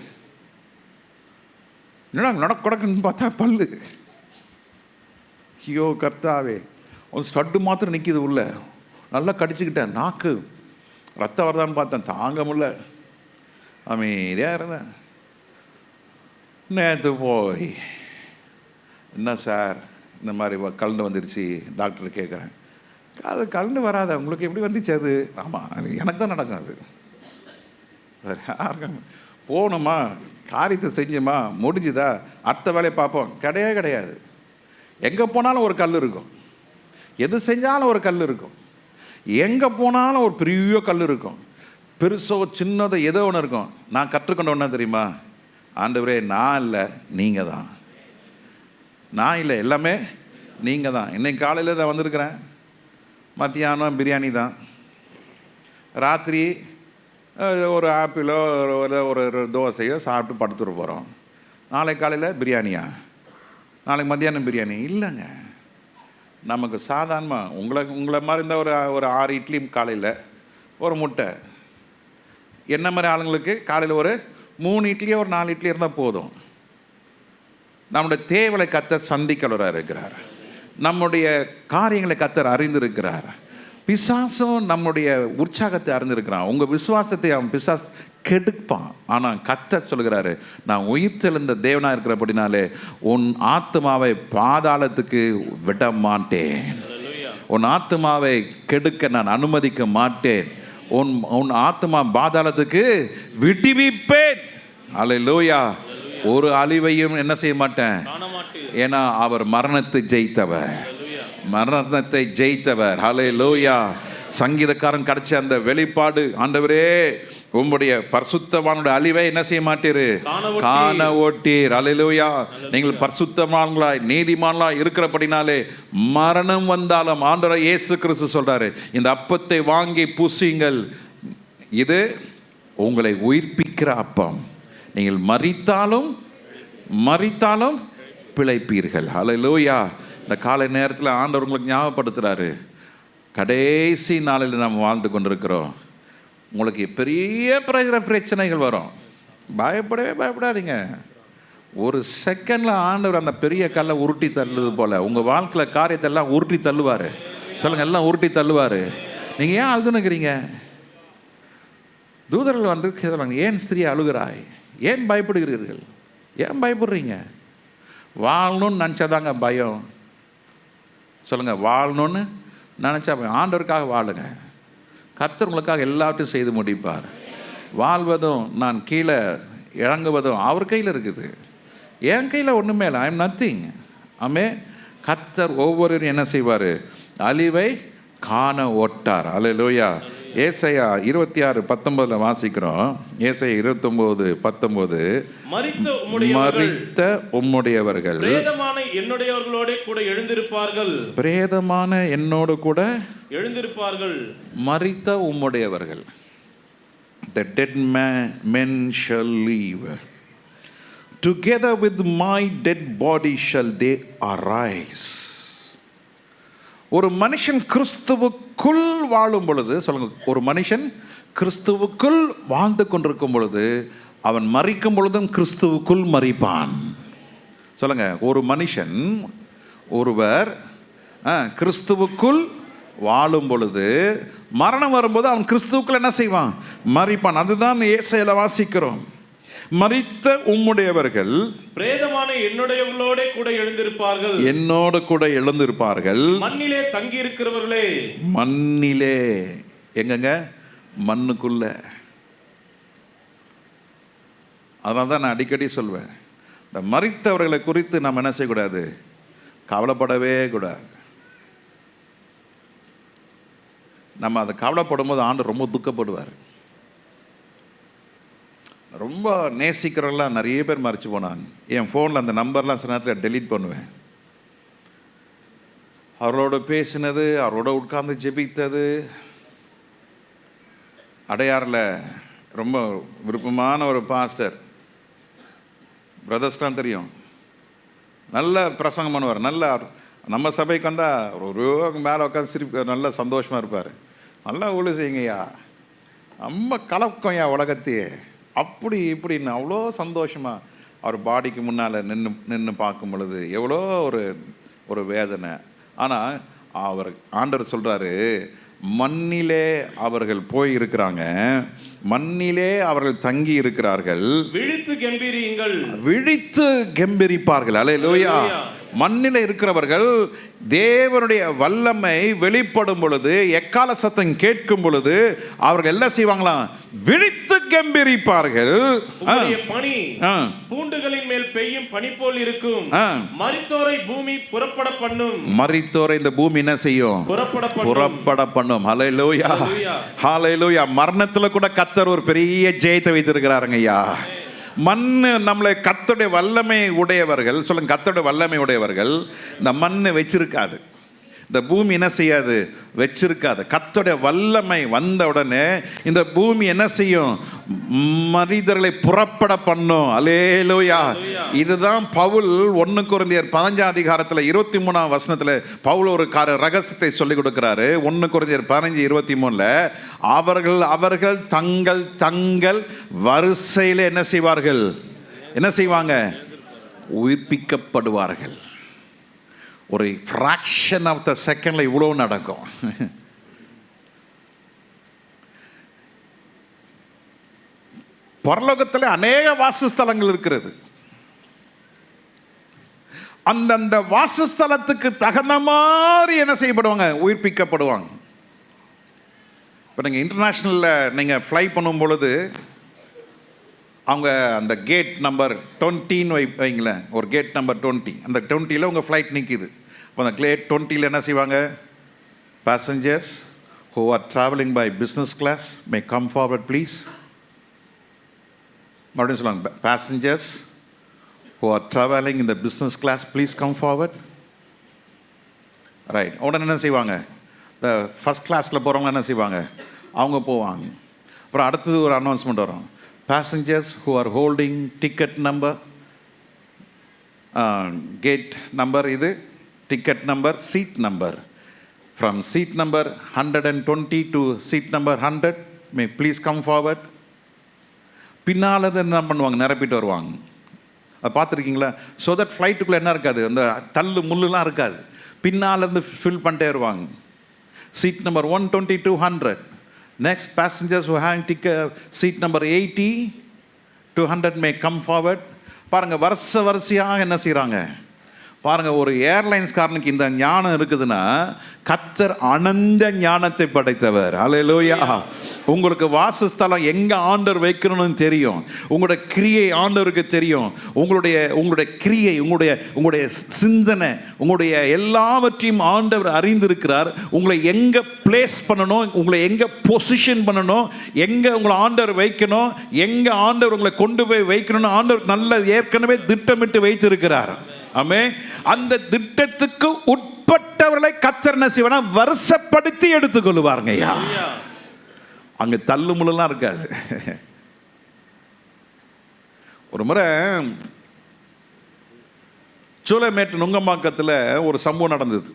என்னடா நடக்குன்னு பார்த்தா பல்லு. ஐயோ கர்த்தாவே, ஒரு ஸ்டட்டு மாத்திரம் நிற்கிது உள்ள, நல்லா கடிச்சுக்கிட்டேன். நாக்கு ரத்தம் வருதான்னு பார்த்தேன், தாங்க முடியல, அமைதியாக இருந்தேன். நேற்று போய், என்ன சார் இந்த மாதிரி கலந்து வந்துடுச்சு டாக்டர் கேட்குறேன். அது கலந்து வராத, உங்களுக்கு எப்படி வந்துச்சு அது? ஆமாம், அது எனக்கு தான் நடக்கும். அது வேறு யாருக்கும் போகணுமா, காரியத்தை செஞ்சுமா, முடிஞ்சுதா, அடுத்த வேலையை பார்ப்போம், கிடையவே கிடையாது. எங்கே போனாலும் ஒரு கல் இருக்கும், எது செஞ்சாலும் ஒரு கல் இருக்கும், எங்கே போனாலும் ஒரு பெரிய கல் இருக்கும். பெருசோ சின்னதோ ஏதோ ஒன்று இருக்கும். நான் கற்றுக்கொண்ட ஒன்றா தெரியுமா? ஆண்டவரே, நான் இல்லை, நீங்கள் தான். நான் இல்லை, எல்லாமே நீங்கள் தான். இன்னைக்கு காலையில் தான் வந்திருக்கிறேன், மத்தியானம் பிரியாணி தான், ராத்திரி ஒரு ஆப்பிளோ ஒரு தோசையோ சாப்பிட்டு படுத்துட்டு போகிறோம். நாளைக்கு காலையில் பிரியாணியா, நாளைக்கு மத்தியானம் பிரியாணி இல்லைங்க. நமக்கு சாதாரணமாக உங்களை மாதிரி இருந்தால் ஒரு 6 இட்லி காலையில், ஒரு முட்டை. என்ன மாதிரி ஆளுங்களுக்கு காலையில் ஒரு 3 இட்லியோ ஒரு 4 இட்லி இருந்தால் போதும். நம்முடைய தேவைகளை கர்த்தர் சந்திக்கிறவராக இருக்கிறார். நம்முடைய காரியங்களை கர்த்தர் அறிந்திருக்கிறார். பிசாசும் நம்முடைய உற்சாகத்தை அறிந்திருக்கிறான். உங்கள் விசுவாசத்தை அவன் பிசாசு கெடுப்பான். ஆனால் கர்த்தர் சொல்கிறாரு, நான் உயிர்த்தெழுந்த தேவனாக இருக்கிறபடினாலே உன் ஆத்மாவை பாதாளத்துக்கு விட மாட்டேன், உன் ஆத்மாவை கெடுக்க நான் அனுமதிக்க மாட்டேன், உன் ஆத்மா பாதாளத்துக்கு விடுவிப்பேன். அல்லேலூயா. ஒரு அழிவையும் என்ன செய்ய மாட்டேன், ஏன்னா அவர் மரணத்தை ஜெயித்தவர், மரணத்தை ஜெயித்தவர். அல்லேலூயா. சங்கீதக்காரன் கிடைச்ச அந்த வெளிப்பாடு, ஆண்டவரே உம்முடைய பரிசுத்தவானுடைய அழிவை என்ன செய்ய மாட்டீரு, காண ஓட்டீர். அல்லேலூயா. நீங்கள் பரிசுத்தமான்களாய் நீதிமான்களாய் இருக்கிறபடினாலே மரணம் வந்தாலும் ஆண்டவர் இயேசு கிறிஸ்து சொல்றாரு, இந்த அப்பத்தை வாங்கி புசியுங்கள், இது உங்களை உயிர்ப்பிக்கிற அப்பம், நீங்கள் மரித்தாலும் பிழைப்பீர்கள். அல்லேலூயா. இந்த காலை நேரத்தில் ஆண்டவர் உங்களுக்கு ஞாபகப்படுத்துகிறாரு, கடைசி நாளில் நாம் வாழ்ந்து கொண்டிருக்கிறோம். உங்களுக்கு பெரிய பிரச்சனைகள் வரும், பயப்படாதீங்க. ஒரு செகண்டில் ஆண்டவர் அந்த பெரிய கல்லை உருட்டி தள்ளுது போல் உங்கள் வாழ்க்கையில் காரியத்தை எல்லாம் உருட்டி தள்ளுவார். சொல்லுங்கள், எல்லாம் உருட்டி தள்ளுவார். நீங்கள் ஏன் அழுதுனுக்கிறீங்க? தூதர்கள் வந்து சொல்லுவாங்க, ஏன் ஸ்திரீ அழுகிறாய், ஏன் பயப்படுகிறீர்கள், ஏன் பயப்படுறீங்க? வாழணும்னு நினச்சாதாங்க பயம். சொல்லுங்கள், வாழணும்னு நினச்சா ஆண்டவருக்காக வாழுங்க, கர்த்தர் உங்களுக்காக எல்லாத்தையும் செய்து முடிப்பார். வாழ்வதும் நான் கீழே இறங்குவதும் அவர் கையில் இருக்குது, என் கையில் ஒன்றுமே இல்லை. I am nothing. ஆமே. கர்த்தர் ஒவ்வொருவரும் என்ன செய்வார், அழிவை காண ஓட்டார். அல்லேலூயா. ஏசாயா 26:19 வாசிக்கிறோம். ஏசாயா 29:19, மரித்த உம்முடையவர்கள் பிரேதமான என்னுடையவர்களோட கூட எழுந்திருப்பார்கள், பிரேதமான என்னோடு கூட எழுந்திருப்பார்கள். மரித்த உம்முடையவர்கள், the dead men shall live, together with my dead body shall they arise. ஒரு மனுஷன் கிறிஸ்துவுக்குள் வாழும் பொழுது, சொல்லுங்க, ஒரு மனுஷன் கிறிஸ்துவுக்குள் வாழ்ந்து கொண்டிருக்கும் பொழுது அவன் மரிக்கும் பொழுதும் கிறிஸ்துவுக்குள் மரிப்பான். சொல்லுங்க, ஒரு மனுஷன் ஒருவர் கிறிஸ்துவுக்குள் வாழும் பொழுது மரணம் வரும்போது அவன் கிறிஸ்துவுக்குள் என்ன செய்வான், மரிப்பான். அதுதான் ஏசாயால வாசிக்கிறோம். மரித்த உம்முடையவர்கள் பிரேதமான என்னுடையவர்களோட கூட எழுந்திருப்பார்கள், என்னோடு கூட எழுந்திருப்பார்கள். மண்ணிலே தங்கி இருக்கிறவர்களே, மண்ணிலே எங்கங்க, மண்ணுக்குள்ள. அதனால தான் நான் அடிக்கடி சொல்வேன், இந்த மரித்தவர்களை குறித்து நாம் என்ன செய்யக்கூடாது, கவலைப்படவே கூடாது. நம்ம அதை கவலைப்படும் போது ஆண்டவர் ரொம்ப துக்கப்படுவார். ரொம்ப நேசிக்கிறவங்களாம் நிறைய பேர் மறைச்சு போனாங்க. என் ஃபோனில் அந்த நம்பர்லாம் சில நேரத்தில் டெலீட் பண்ணுவேன். அவரோட பேசினது, அவரோட உட்கார்ந்து ஜெபித்தது, அடையாறில் ரொம்ப விருப்பமான ஒரு பாஸ்டர், பிரதர்ஸ்லாம் தெரியும், நல்ல பிரசங்கம் பண்ணுவார். நல்லா நம்ம சபைக்கு வந்தால் ஒரு மேலே உட்காந்து சிரிப்பு, நல்ல சந்தோஷமாக இருப்பார். நல்லா ஊழல் செய்யுங்கய்யா, நம்ம கலக்கம்யா உலகத்தையே, அப்படி இப்படின்னு அவ்வளோ சந்தோஷமாக அவர் பாடிக்கு முன்னால் நின்று பார்க்கும் பொழுது எவ்வளோ ஒரு வேதனை. ஆனால் அவர் ஆண்டவர் சொல்கிறாரு, மண்ணிலே அவர்கள் போய் இருக்கிறாங்க, மண்ணிலே அவர்கள் தங்கி இருக்கிறார்கள். விழித்து கெம்பீரியுங்கள், விழித்து கெம்பீரிப்பார்கள். அல்லேலூயா. மண்ணில் இருக்கிறவர்கள் தேவனுடைய வல்லமை வெளிப்படும் பொழுது, எக்கால சத்தம் கேட்கும் பொழுது அவர்கள் என்ன செய்வாங்களாம்? விழித்து கெம்பீரிப்பார்கள். பனி பூண்டுகளின் மேல் பெய்யும் பனி போல் இருக்கும். மரித்தோரை பூமி புறப்பட பண்ணும். மரித்தோரை இந்த பூமி என்ன செய்யும்? புறப்பட பண்ணும். ஹல்லேலூயா, ஹல்லேலூயா. மரணத்துல கூட கர்த்தர் ஒரு பெரிய ஜெயத்தை வைத்திருக்கிறாருங்க ஐயா. மண்ணு நம்மளை கர்த்தருடைய வல்லமை உடையவர்கள், சொல்லுங்க, கர்த்தருடைய வல்லமை உடையவர்கள் இந்த மண்ணு வச்சிருக்காது, இந்த பூமி என்ன செய்யாது? வச்சிருக்காது. கர்த்தருடைய வல்லமை வந்த உடனே இந்த பூமி என்ன செய்யும்? மனிதர்களை புறப்பட பண்ணும். அல்லேலூயா. இதுதான் பவுல் 1 கொரிந்தியர் 15 23 வசனத்துல பவுல் ஒரு ரகசியத்தை சொல்லிக் கொடுக்கிறாரு. 1 கொரிந்தியர் 15:23 அவர்கள் தங்கள் தங்கள் வரிசையில என்ன செய்வார்கள்? என்ன செய்வாங்க? உயிர்ப்பிக்கப்படுவார்கள். ஒரு ஃப்ராக்ஷன் ஆஃப் த செகண்ட்ல இவ்வளவு நடக்கும். பரலோகத்தில் அநேக வாசஸ்தலங்கள் இருக்கிறது. அந்தந்த வாசஸ்தலத்துக்கு தகுந்த மாதிரி என்ன செய்யப்படுவாங்க? உயிர்ப்பிக்கப்படுவாங்க. இப்போ நீங்கள் இன்டர்நேஷ்னலில் நீங்கள் ஃப்ளை பண்ணும் பொழுது அவங்க அந்த கேட் நம்பர் 20 வைங்களேன், ஒரு கேட் நம்பர் 20, அந்த 20ல் உங்கள் ஃப்ளைட் நிற்கிது. இப்போ அந்த கேட் 20ல் என்ன செய்வாங்க? Passengers who are traveling by business class may come forward please. மறுபடியும் சொல்லுவாங்க, passengers who are traveling in the business class please come forward. Right. உடனே என்ன செய்வாங்க? இந்த ஃபஸ்ட் கிளாஸில் போகிறவங்க என்ன செய்வாங்க? அவங்க போவாங்க. அப்புறம் அடுத்தது ஒரு அனௌன்ஸ்மெண்ட் வரும், passengers who are holding ticket number, gate number இது, ticket number, seat number, from seat number 120 to seat number 100 may please come forward. பின்னால் என்ன பண்ணுவாங்க? நிரப்பிட்டு வருவாங்க. அதை பார்த்துருக்கீங்களா? ஸோ தட் ஃப்ளைட்டுக்குள்ளே என்ன இருக்காது? அந்த தள்ளு முள்ளுலாம் இருக்காது. பின்னால் இருந்து ஃபில் பண்ணிட்டே வருவாங்க. Seat number 120 to 100. Next passengers who having ticket seat number 80 to 100 may come forward. பாருங்கள், வரிசையாக என்ன செய்கிறாங்க பாருங்கள். ஒரு ஏர்லைன்ஸ்காரனுக்கு இந்த ஞானம் இருக்குதுன்னா கர்த்தர் அனந்த ஞானத்தை படைத்தவர். அல்லேலூயா. உங்களுக்கு வாசஸ்தலம் எங்கே ஆண்டவர் வைக்கணும்னு தெரியும். உங்களோட கிரியை ஆண்டவருக்கு தெரியும். உங்களுடைய கிரியை, உங்களுடைய சிந்தனை, உங்களுடைய எல்லாவற்றையும் ஆண்டவர் அறிந்திருக்கிறார். உங்களை எங்கே பிளேஸ் பண்ணணும், உங்களை எங்கே பொசிஷன் பண்ணணும், எங்கே உங்களை ஆண்டவர் வைக்கணும், எங்கே ஆண்டவர் உங்களை கொண்டு போய் வைக்கணும்னு ஆண்டவர் நல்ல ஏற்கனவே திட்டமிட்டு வைத்திருக்கிறார். ஆமே. அந்த திட்டத்துக்கு உட்பட்டவர்களை கர்த்தர் என்ன செய்வானா? வருஷப்படுத்தி எடுத்துக்கொள்வாருங்க ஐயா. அங்க தள்ளு முள்ளெல்லாம் இருக்காது. ஒரு முறை சூளைமேட்டு நுங்கம்பாக்கத்தில் ஒரு சம்பவம் நடந்தது.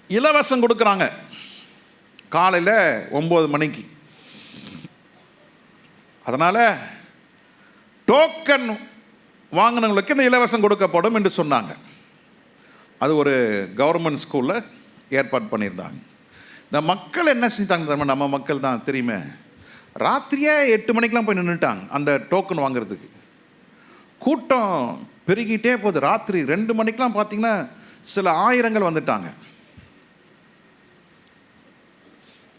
இலவசம் கொடுக்குறாங்க காலையில் 9 மணிக்கு. அதனால டோக்கன் வாங்கினவங்களுக்கு இந்த இலவசம் கொடுக்கப்படும் என்று சொன்னாங்க. அது ஒரு கவர்மெண்ட் ஸ்கூலில் ஏற்பாடு பண்ணியிருந்தாங்க. இந்த மக்கள் என்ன செஞ்சாங்க? நம்ம மக்கள் தான் தெரியுமே, ராத்திரியே 8 மணிக்கெலாம் போய் நின்றுட்டாங்க அந்த டோக்கன் வாங்குறதுக்கு. கூட்டம் பெருகிட்டே போகுது. ராத்திரி 2 மணிக்கெலாம் பார்த்தீங்கன்னா சில ஆயிரங்கள் வந்துட்டாங்க.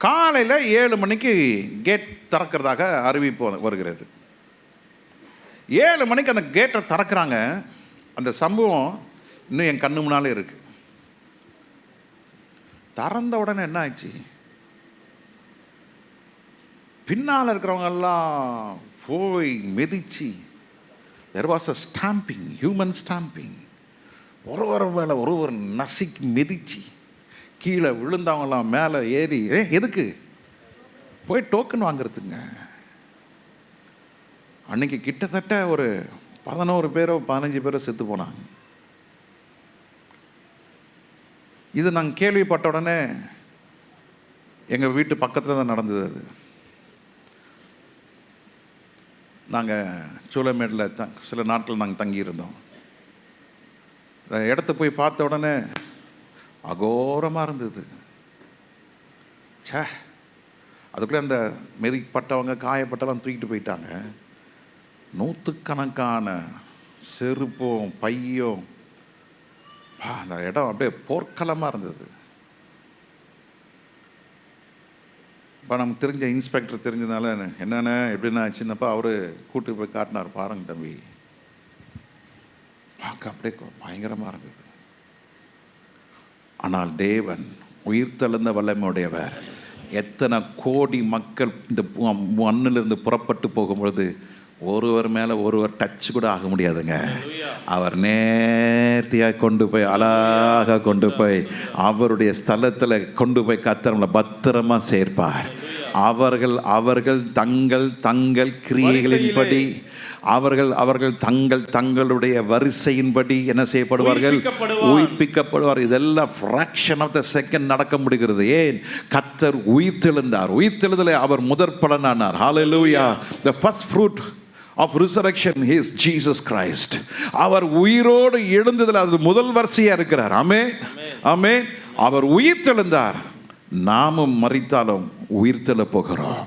காலையில் 7 மணிக்கு கேட் திறக்கிறதாக அறிவிப்பு வருகிறது. 7 மணிக்கு அந்த கேட்டை திறக்கிறாங்க. அந்த சம்பவம் இன்னும் என் கண்ணு முன்னாலே இருக்கு. திறந்த உடனே என்ன ஆச்சு? பின்னால் இருக்கிறவங்க எல்லாம் போய் மிதிச்சு, there was a stamping, human stamping. ஒருவர் மேலே ஒருவர் நசுக்கி மிதிச்சு கீழே விழுந்தவங்களாம் மேலே ஏறி, எதுக்கு? போய் டோக்கன் வாங்குறதுங்க. அன்னைக்கு கிட்டத்தட்ட ஒரு 11 பேரோ 15 பேரோ செத்து போனாங்க. இது நாங்கள் கேள்விப்பட்ட உடனே எங்கள் வீட்டு பக்கத்தில் தான் நடந்தது. அது நாங்கள் சூளைமேட்டில் சில நாட்கள் நாங்கள் தங்கியிருந்தோம். இடத்த போய் பார்த்த உடனே அகோரமாக இருந்தது. சே, அதுக்குள்ளே அந்த மெதிப்பட்டவங்க காயப்பட்டவங்க தூக்கிட்டு போயிட்டாங்க. நூற்றுக்கணக்கான செருப்பும் பையும், அந்த இடம் அப்படியே போர்க்களமாக இருந்தது. இப்போ நமக்கு தெரிஞ்ச இன்ஸ்பெக்டர் தெரிஞ்சதுனால என்னென்ன எப்படின்னா சின்னப்பா அவர் கூட்டு போய் காட்டினார், பாருங்க தம்பி, பார்க்க அப்படியே பயங்கரமாக இருந்தது. ஆனால் தேவன் உயிர்த்தெழுந்த வல்லமையுடையவர். எத்தனை கோடி மக்கள் இந்த மண்ணிலிருந்து புறப்பட்டு போகும்பொழுது ஒருவர் மேலே ஒருவர் டச் கூட ஆக முடியாதுங்க. அவர் நேர்த்தியாக கொண்டு போய் அழகாக கொண்டு போய் அவருடைய ஸ்தலத்தில் கொண்டு போய் கர்த்தரை பத்திரமா சேர்ப்பார். அவர்கள் அவர்கள் தங்கள் தங்கள் கிரியைகளின்படி அவர்கள் தங்களுடைய வரிசையின்படி என்ன செய்யப்படுவார்கள்? உயிர்ப்பிக்கப்படுவார். இதெல்லாம் ஃப்ராக்ஷன் ஆஃப் த செகண்ட் நடக்க முடிகிறது. ஏன்? கர்த்தர் உயிர்த்தெழுந்தார். உயிர்த்தெழுதலை அவர் முதற் பலனானார். ஹல்லேலூயா. The first fruit of resurrection is Jesus Christ. அவர் உயிரோடு எழுந்ததில் அது முதல் வரிசையா இருக்கிறார். ஆமென், ஆமென். அவர் உயிர்த்தெழுந்தார். நாமும் மரித்தாலும் உயிர்த்தெழ போகிறோம்.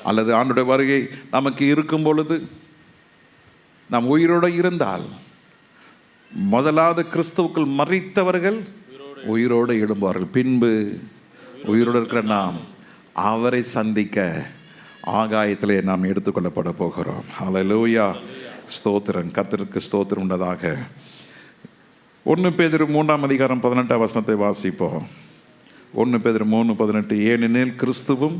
அல்லது ஆண்டவருடைய வருகை நமக்கு இருக்கும் பொழுது நாம் உயிரோடு இருந்தால், முதலாவது கிறிஸ்துவுக்குள் மரித்தவர்கள் உயிரோடு எழும்புவார்கள். பின்பு உயிரோடு இருக்கிற நாம் அவரை சந்திக்க ஆகாயத்திலே நாம் எடுத்துக்கொள்ளப்பட போகிறோம். ஹல்லேலூயா. ஸ்தோத்திரம், கர்த்தருக்கு ஸ்தோத்திரம் உண்டதாக. 1 பேதுரு 3:18 வாசிப்போம். 1 பேதுரு 3:18. ஏனெனில் கிறிஸ்துவும்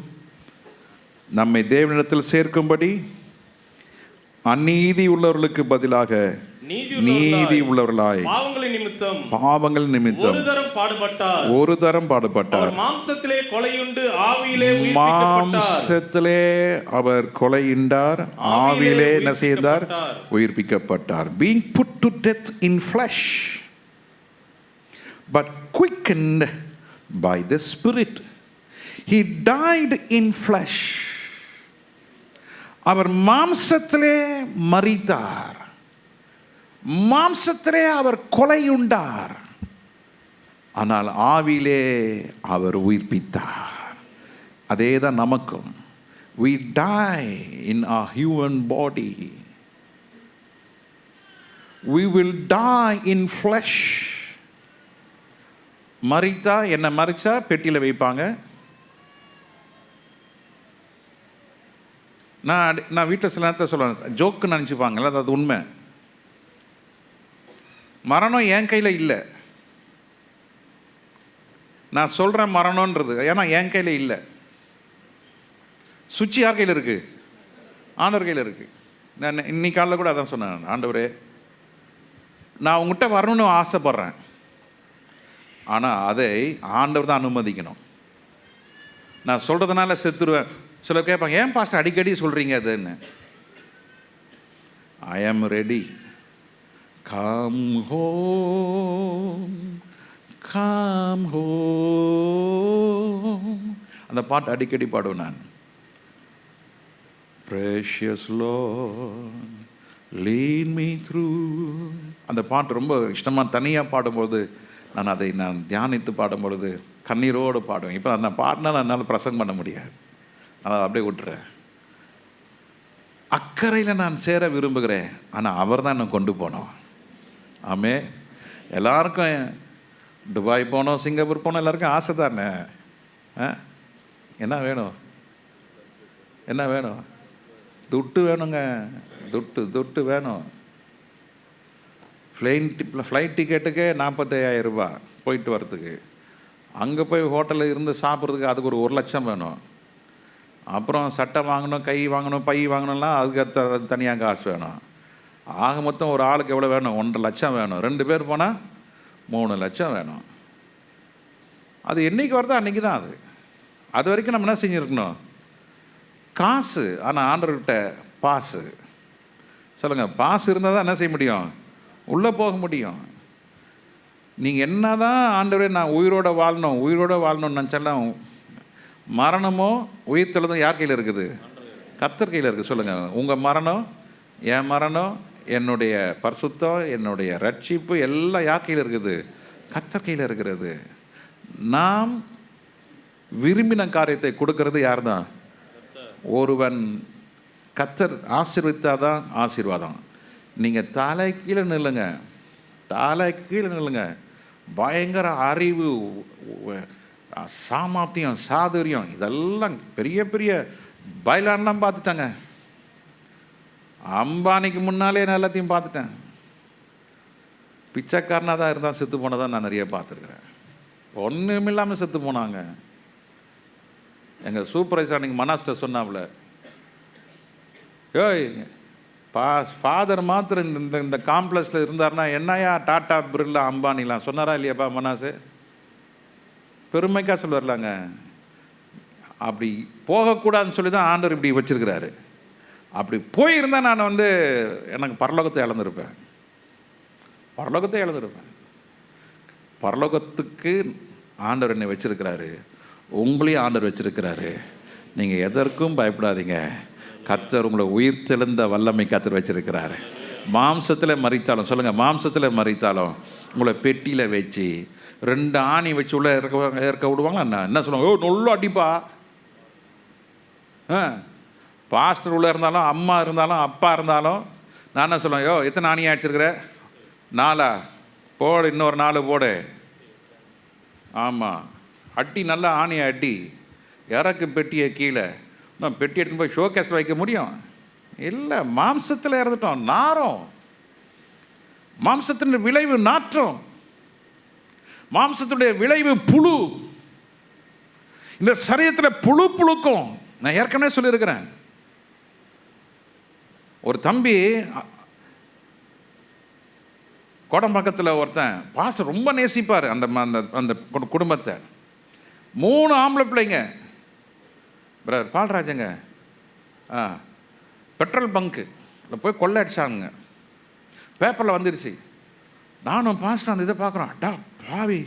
நம்மை தேவனிடத்தில் சேர்க்கும்படி அநீதி உள்ளவர்களுக்கு பதிலாக நீதி உள்ளவர்களாய் பாவங்கள் நிமித்தம் ஒரு தரம் பாடுபட்டார். மாம்சத்திலே அவர் கொலையுண்டார், ஆவியிலே என்ன செய்தார்? உயிர்ப்பிக்கப்பட்டார். Being put to death in flesh, but quickened by the Spirit. He died in flesh. அவர் மாம்சத்திலே மரித்தார், மாம்சத்திலே அவர் கொலையுண்டார், ஆனால் ஆவியிலே அவர் உயிர்ப்பித்தார். அதே தான் நமக்கும். We die in our human body. We will die in flesh. மரித்தா, என்ன மரிச்சா பெட்டியில் வைப்பாங்க. நான் வீட்டில் சில நேரத்தில் சொல்லுவேன், ஜோக்கு நினச்சிப்பாங்கல்ல, அது உண்மை. மரணம் என் கையில் இல்லை. நான் சொல்கிறேன் மரணன்றது, ஏன்னா என் கையில் இல்லை. சுவிட்ச் யார் கையில் இருக்குது? ஆண்டவர் கையில் இருக்குது. நான் இன்னைக்கு காலையில் கூட அதான் சொன்னேன், ஆண்டவரே நான் உங்கள்கிட்ட வரணும்னு ஆசைப்பட்றேன், ஆனால் அதை ஆண்டவர் தான் அனுமதிக்கணும். நான் சொல்கிறதுனால செத்துருவேன். சிலர் கேட்பாங்க, ஏன் பாஸ்டர் அடிக்கடி சொல்கிறீங்க அதுன்னு. I am ready, come home, come home. அந்த பாட்டு அடிக்கடி பாடுவேன் நான். Precious Lord, lead me through. அந்த பாட்டு ரொம்ப இஷ்டமாக தனியாக பாடும்போது நான் தியானித்து பாடும்பொழுது கண்ணீரோடு பாடுவேன். இப்போ நான் பாடினா என்னால் பிரசங்கம் பண்ண முடியாது, நான் அப்படியே விட்டுறேன். அக்கறையில் நான் சேர விரும்புகிறேன், ஆனால் அவர் தான் என்னை கொண்டு போனோம். ஆமே, எல்லாருக்கும் துபாய் போனோம், சிங்கப்பூர் போனோம், எல்லாருக்கும் ஆசை தானே. என்ன வேணும்? என்ன வேணும்? துட்டு வேணுங்க, துட்டு வேணும். ஃப்ளைட் டிக்கெட்டுக்கே 45,000 ரூபாய் போயிட்டு வரத்துக்கு. அங்கே போய் ஹோட்டலில் இருந்து சாப்பிட்றதுக்கு அதுக்கு ஒரு 1 லட்சம் வேணும். அப்புறம் சட்டை வாங்கணும், கை வாங்கணும், பை வாங்கணும்லாம் அதுக்கு தனியாக காசு வேணும். ஆக மொத்தம் ஒரு ஆளுக்கு எவ்வளோ வேணும்? 1.5 லட்சம் வேணும். 2 பேர் போனால் 3 லட்சம் வேணும். அது என்றைக்கு வருதோ அன்றைக்கி தான் அது வரைக்கும் நம்ம என்ன செஞ்சுருக்கணும்? காசு. ஆனால் ஆண்டவர்கிட்ட பாசு. சொல்லுங்கள், பாசு இருந்தால் தான் என்ன செய்ய முடியும்? உள்ளே போக முடியும். நீங்கள் என்ன தான் ஆண்டவரே நான் உயிரோடு வாழணும்னு நினச்சாலும் மரணமோ உயிர்த்தெழுதும் யார் கையில் இருக்குது? கர்த்தர் கையில் இருக்குது. சொல்லுங்கள், உங்கள் மரணம், என் மரணம், என்னுடைய பரிசுத்தம், என்னுடைய ரட்சிப்பு எல்லாம் யார் கையில் இருக்குது? கர்த்தர் கையில் இருக்கிறது. நாம் விரும்பின காரியத்தை கொடுக்கறது யார் தான்? ஒருவன் கர்த்தர் ஆசீர்வதித்தாதான் ஆசீர்வாதம். நீங்கள் தலை கீழே நில்லுங்க, தலை கீழே நில்லுங்க. பயங்கர அறிவு, சாமர்த்தியம், சாதுரியம், இதெல்லாம் பெரிய பெரிய பைலான்லாம் பார்த்துட்டாங்க. அம்பானிக்கு முன்னாலே நான் எல்லாத்தையும் பார்த்துட்டேன். பிச்சைக்காரனாக தான் இருந்தால் செத்து போனதான் நான் நிறைய பார்த்துருக்குறேன். ஒன்றும் இல்லாமல் செத்து போனாங்க. எங்கள் சூப்பர்வைசர் அன்றைக்கி மனாஸ்டர் சொன்னாப்புல, ஏய் ஃபாதர் மாத்திரம் இந்த இந்த காம்ப்ளெக்ஸில் இருந்தார்னா என்னையா டாட்டா பிர்லா அம்பானிலாம் சொன்னாரா இல்லையாப்பா மனாசு? பெருமைக்காக சொல்லுவார்லாங்க. அப்படி போகக்கூடாதுன்னு சொல்லி தான் ஆண்டவர் இப்படி வச்சிருக்கிறாரு. அப்படி போயிருந்தால் நான் எனக்கு பரலோகத்தை இழந்திருப்பேன். பரலோகத்துக்கு ஆண்டவர் என்னை வச்சிருக்கிறாரு, உங்களையும் ஆண்டவர் வச்சிருக்கிறாரு. நீங்கள் எதற்கும் பயப்படாதீங்க. கர்த்தர் உங்களை உயிர் தெழுந்த வல்லமை கர்த்தர் வச்சிருக்கிறாரு. மாம்சத்தில் மறித்தாலும், சொல்லுங்கள், மாம்சத்தில் மறித்தாலும் உங்களை பெட்டியில் வச்சு 2 ஆணி வச்சு உள்ள இறக்க விடுவாங்களா? என்ன சொல்லுவாங்க? ஓ நல்லா அடிப்பா. பாஸ்டர் உள்ளே இருந்தாலும், அம்மா இருந்தாலும், அப்பா இருந்தாலும் நான் என்ன சொல்லுவேன்? யோ எத்தனை ஆணி அடிச்சிருக்கிற? 4 போடு, இன்னொரு 4 போடு. ஆமாம், அட்டி நல்லா ஆணியை அட்டி இறக்கு பெட்டியை கீழே. நான் பெட்டி எடுத்துன்னு போய் ஷோகேஸில் வைக்க முடியும்? இல்லை, மாம்சத்தில் இறந்துட்டோம். நாரம், மாம்சத்தின் விளைவு நாற்றம், மாம்சத்துடைய விளைவு புழு. இந்த சரீரத்தில் புழு புழுக்கும். நான் ஏற்கனவே சொல்லியிருக்கிறேன். ஒரு தம்பி கோடம்பாக்கத்தில் ஒருத்தன் பாஸ்டர் ரொம்ப நேசிப்பார் அந்த அந்த குடும்பத்தை. 3 ஆம்பளை பிள்ளைங்க. பிரதர் பால்ராஜங்க பெட்ரோல் பங்க்கு போய் கொள்ளை அடிச்சாங்க. பேப்பரில் வந்துடுச்சு. நானும் பாஸ்டர் அந்த இதை பார்க்குறோம். அடா பாவி,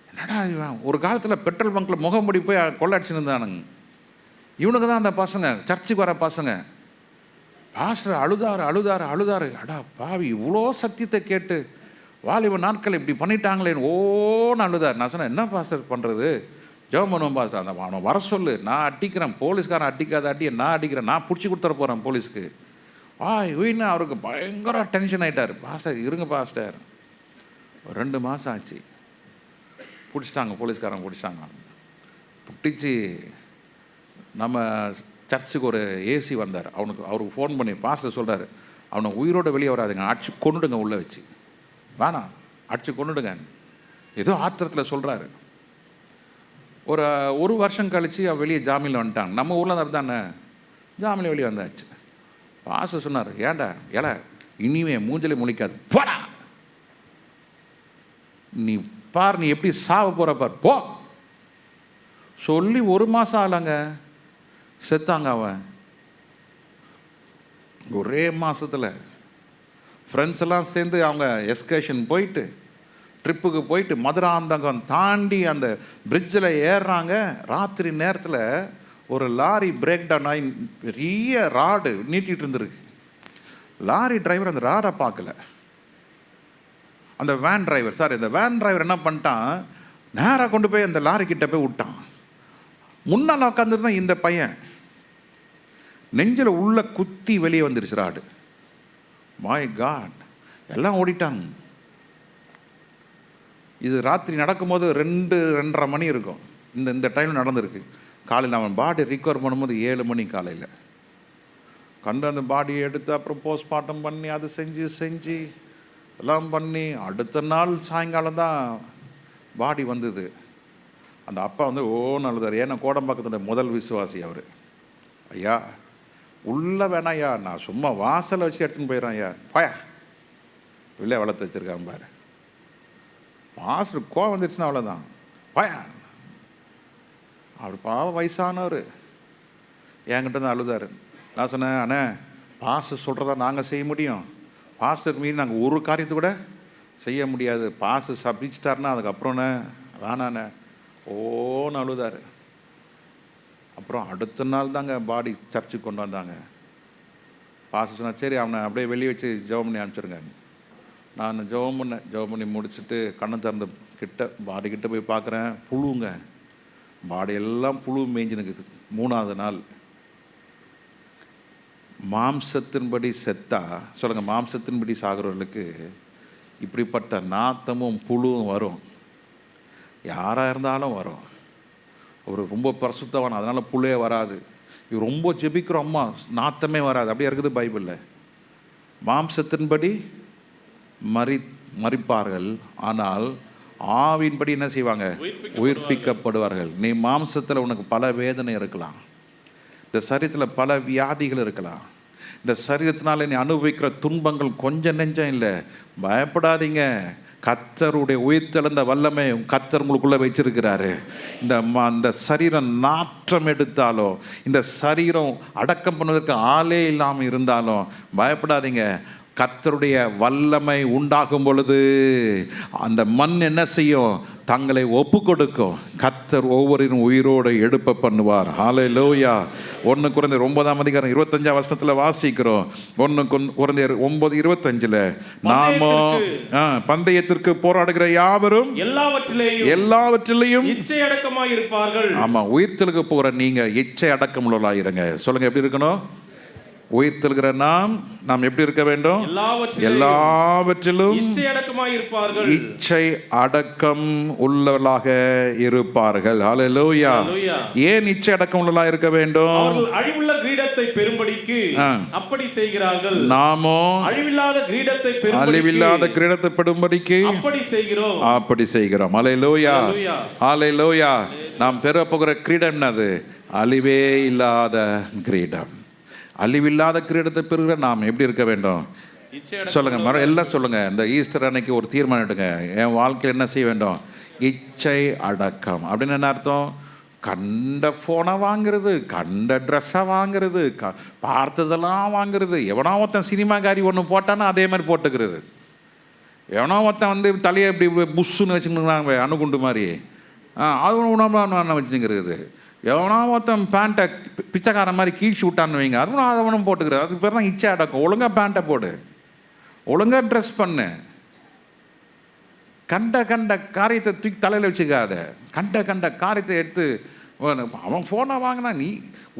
என்னடா இவன் ஒரு காலத்தில் பெட்ரோல் பங்க்கில் முகமுடி போய் கொள்ளை அடிச்சுன்னு இருந்தானுங்க. இவனுக்கு தான் அந்த பசங்க, சர்ச்சுக்கு வர பசங்க. பாஸ்டர் அழுதாரு. அடா பாவி, இவ்வளோ சத்தியத்தை கேட்டு வாலிப நாட்கள் இப்படி பண்ணிட்டாங்களேன்னு ஓன்னு அழுதார். நான் சொன்னேன், என்ன பாஸ்டர் பண்ணுறது? ஜெபம் பண்ணுவோம் பாஸ்டர். அந்த அவனை வர சொல்லு, நான் அடிக்கிறேன். போலீஸ்காரன் அடிக்காத அடியை நான் அடிக்கிறேன், நான் பிடிச்சி கொடுத்துட போகிறேன் போலீஸ்க்கு. இவன்னு அவருக்கு பயங்கர டென்ஷன் ஆகிட்டார். பாஸ்டர் இருங்க பாஸ்டர். 2 மாதம் ஆச்சு, பிடிச்சிட்டாங்க, போலீஸ்காரங்க பிடிச்சிட்டாங்க. பிடிச்சி நம்ம சர்ச்சுக்கு ஒரு ஏசி வந்தார். அவருக்கு ஃபோன் பண்ணி பாஸ்டர் சொல்கிறார், அவனை உயிரோட வெளியே வராதுங்க, அடிச்சு கொண்டுடுங்க, உள்ளே வச்சு வேணாம், அடிச்சு கொண்டுடுங்க. ஏதோ ஆத்திரத்தில் சொல்கிறாரு. ஒரு வருஷம் கழித்து அவன் வெளியே ஜாமீனில் வந்துட்டாங்க. நம்ம ஊரில் தான் தானே, ஜாமீனில் வெளியே வந்தாச்சு. பாஸ்டர் சொன்னார், ஏண்டா இனிமே மூஞ்சலி முழிக்காது, போடா, நீ பார், நீ எப்படி சாவ போகிற பார், போ. சொல்லி 1 மாதம் ஆகலைங்க, செத்தாங்க. அவன் ஒரே மாதத்தில் ஃப்ரெண்ட்ஸ் எல்லாம் சேர்ந்து அவங்க எஸ்கர்ஷன் போயிட்டு, ட்ரிப்புக்கு போயிட்டு, மதுராந்தகம் தாண்டி அந்த பிரிட்ஜில் ஏறுறாங்க. ராத்திரி நேரத்தில் ஒரு லாரி பிரேக் டவுன் ஆகி பெரிய ராடு நீட்டிகிட்டு இருந்துருக்கு. லாரி டிரைவர் அந்த ராடை பார்க்கல. அந்த வேன் டிரைவர் என்ன பண்ணிட்டான், நேராக கொண்டு போய் அந்த லாரி கிட்ட போய் விட்டான். முன்னால் உட்காந்துருந்தான் இந்த பையன், நெஞ்சில் உள்ள குத்தி வெளியே வந்துருச்சு ராடு. மை காட், எல்லாம் ஓடிட்டாங்க. இது ராத்திரி நடக்கும்போது 2-2:30 மணி இருக்கும். இந்த டைமில் நடந்திருக்கு. காலையில் அவன் பாடி ரிகவர் பண்ணும்போது 7 மணி காலையில் கண்டு அந்த பாடியை எடுத்து அப்புறம் போஸ்ட்மார்ட்டம் பண்ணி அதை செஞ்சு எல்லாம் பண்ணி அடுத்த நாள் சாயங்காலம் தான் பாடி வந்தது. அந்த அப்பா ஓன்னு அழுதார். ஏன்னா கோடம்பாக்கத்துடைய முதல் விசுவாசி அவர். ஐயா உள்ள வேணாயா, நான் சும்மா வாசலை வச்சு எடுத்துன்னு போயிடறேன் ஐயா. போயா, உள்ளே வளர்த்து வச்சுருக்கான் பாரு. பாஸ்டர் கோவம் வந்துருச்சுன்னா அவ்வளோதான், போயா. அவர் பாவம் வயசானவர் என்கிட்ட தான் அழுதார். நான் சொன்னேன், அண்ணே பாஸ்டர் சொல்கிறதா நாங்கள் செய்ய முடியும், பாஸ்டர் மீறி நாங்கள் ஒரு காரியத்தை கூட செய்ய முடியாது. பாஸ்டர் சபிச்சிட்டாருன்னா அதுக்கப்புறம்ண்ணே வேணாண்ணே ஓன்னு அழுதார். அப்புறம் அடுத்த நாள் தாங்க பாடி சர்ச்சுக்கு கொண்டு வந்தாங்க. பாஸ்டர் சொன்னா, சரி அவனை அப்படியே வெளியே வச்சு ஜெபம் பண்ணி அனுப்பிச்சிருங்க. நான் ஜெபம் பண்ணி முடிச்சுட்டு கண்ணை திறந்து பாடி கிட்ட போய் பார்க்குறேன், புழுங்க, பாடி எல்லாம் புழு மேய்ஞ்சினுக்குது. 3ஆவது நாள். மாம்சத்தின்படி செத்தா, சொல்லுங்கள், மாம்சத்தின்படி சாகிறவர்களுக்கு இப்படிப்பட்ட நாத்தமும் புழுவும் வரும். யாராக இருந்தாலும் வரும். ஒரு ரொம்ப பரிசுத்தவான், அதனால் புழுவே வராது. இது ரொம்ப ஜெபிக்கிறோம், அம்மா, நாத்தமே வராது. அப்படியே இருக்குது பைபிளில். மாம்சத்தின்படி மரிப்பார்கள், ஆனால் ஆவின்படி என்ன செய்வாங்க? உயிர்ப்பிக்கப்படுவார்கள். நீ மாம்சத்தில் உனக்கு பல வேதனை இருக்கலாம், இந்த சரீரத்தில் பல வியாதிகள் இருக்கலாம், இந்த சரீரத்தினால நீ அனுபவிக்கிற துன்பங்கள் கொஞ்சம் நெஞ்சம் இல்லை. பயப்படாதீங்க. கர்த்தருடைய உயிர்த்தெழுந்த வல்லமை கர்த்தர் உங்களுக்குள்ளே வச்சிருக்கிறாரு. இந்த சரீரம் நாற்றம் எடுத்தாலோ, இந்த சரீரம் அடக்கம் பண்ணுவதற்கு ஆளே இல்லாமல் இருந்தாலும் பயப்படாதீங்க. கர்த்தருடைய வல்லமை உண்டாகும் பொழுது அந்த மண் என்ன செய்யும்? தங்களை ஒப்பு கொடுக்கும். கர்த்தர் ஒவ்வொருவரும் உயிரோடு எழுப்ப பண்ணுவார். ஹல்லேலூயா. 1 கொரிந்தியர் 9:25 வாசிக்கிறோம். 1 கொரிந்தியர் 9:25 நாமோ பந்தயத்திற்கு போராடுகிற யாவரும் எல்லாவற்றிலையும் இச்சை அடக்கமாய் இருப்பார்கள். ஆமா, உயிர்த்தெழுக போற நீங்க இச்சை அடக்கம் உள்ளவர்களாக இருங்க. சொல்லுங்க, எப்படி இருக்கணும்? உயிர்த்தெழுகிற நாம் எப்படி இருக்க வேண்டும்? எல்லாவற்றிலும் இச்சை அடக்கமாய் இருப்பார்கள். இச்சை அடக்கம் உள்ளவர்களாக இருப்பார்கள். ஹல்லேலூயா. ஏன் இச்சை அடக்கம் உள்ளவர்களாக இருக்க வேண்டும்? அவர்கள் அழிவுள்ள கிரீடத்தை பெறும்படிக்கு அப்படி செய்கிறார்கள். நாமோ அழிவில்லாத கிரீடத்தை பெறும்படிக்கு அப்படி செய்கிறோம். ஹல்லேலூயா. ஹல்லேலூயா. நாம் பெற போகிற கிரீடம் என்னது? அழிவே இல்லாத கிரீடம். அழிவில்லாத கிரீடத்தை பெறுகிற நாம் எப்படி இருக்க வேண்டும்? சொல்லுங்க, எல்லாம் சொல்லுங்க. இந்த ஈஸ்டர் அன்னைக்கு ஒரு தீர்மானம் எடுங்க. என் வாழ்க்கையில் என்ன செய்ய வேண்டும்? இச்சை அடக்கம். அப்படின்னு என்ன அர்த்தம்? கண்ட ஃபோனை வாங்குறது, கண்ட ட்ரெஸ்ஸை வாங்குறது, பார்த்ததெல்லாம் வாங்குறது. எவனோ ஒருத்தன் சினிமாக்காரி ஒன்று போட்டான்னா அதே மாதிரி போட்டுக்கிறது. எவனோ ஒருத்தன் தலையை இப்படி புஷ்ஷுன்னு வச்சுக்கிறாங்க, அணுகுண்டு மாதிரி, அது உணவு வச்சுக்கிறது. எவனோ ஒருத்தன் பேண்ட்டை பிச்சைக்காரன் மாதிரி கீழ்ச்சி விட்டான்னு வைங்க, அதுவும் அதை ஒன்றும் போட்டுக்கிறது. அதுக்கு பேர் தான் இச்சை அடக்கம். ஒழுங்காக பேண்ட்டை போடு, ஒழுங்காக ட்ரெஸ் பண்ணு. கண்ட காரியத்தை தூக்கி தலையில் வச்சுக்காத. கண்ட காரியத்தை எடுத்து அவன் ஃபோனை வாங்கினா நீ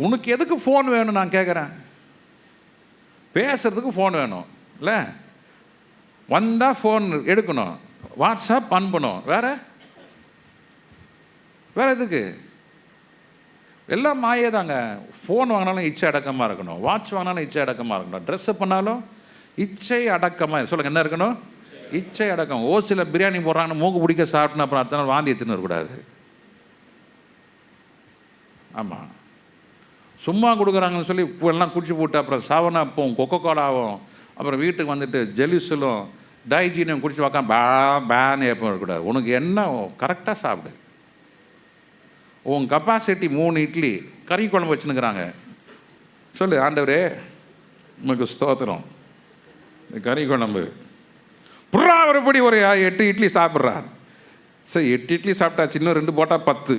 உனக்கு எதுக்கு ஃபோன் வேணும் நான் கேட்குறேன்? பேசுறதுக்கு ஃபோன் வேணும் இல்லை? வந்தால் ஃபோன் எடுக்கணும், வாட்ஸ்அப் அனுப்பணும், வேற எதுக்கு? எல்லாம் மாயே தாங்க. ஃபோன் வாங்கினாலும் இச்சை அடக்கமாக இருக்கணும், வாட்ச் வாங்கினாலும் இச்சை அடக்கமாக இருக்கணும், ட்ரெஸ்ஸு பண்ணாலும் இச்சை அடக்கமாக. சொல்லுங்கள், என்ன இருக்கணும்? இச்சை அடக்கம். ஓசியில் பிரியாணி போடுறாங்கன்னு மூக்கு பிடிக்க சாப்பிட்னா அப்புறம் அத்தனை வாந்தி எடுத்துன்னு வரக்கூடாது. ஆமாம், சும்மா கொடுக்குறாங்கன்னு சொல்லி எல்லாம் குடிச்சு போட்டு அப்புறம் சாவனாப்பும் கொக்கோ கோலாவும் அப்புறம் வீட்டுக்கு வந்துட்டு ஜெலிசலும் டைஜீனியும் குடிச்சு பார்க்க பேன்னு ஏப்பம் இருக்கக்கூடாது. உனக்கு என்ன கரெக்டாக சாப்பிடு. உன் கெப்பாசிட்டி 3 இட்லி கறி குழம்பு வச்சுன்னுக்குறாங்க. சொல்லு, ஆண்டவரே உனக்கு ஸ்தோத்திரம், கறி குழம்பு புறா ஒருபடி ஒரு 8 இட்லி சாப்பிட்றான். சரி, 8 இட்லி சாப்பிட்டாச்சு, இன்னும் 2 போட்டால் 10.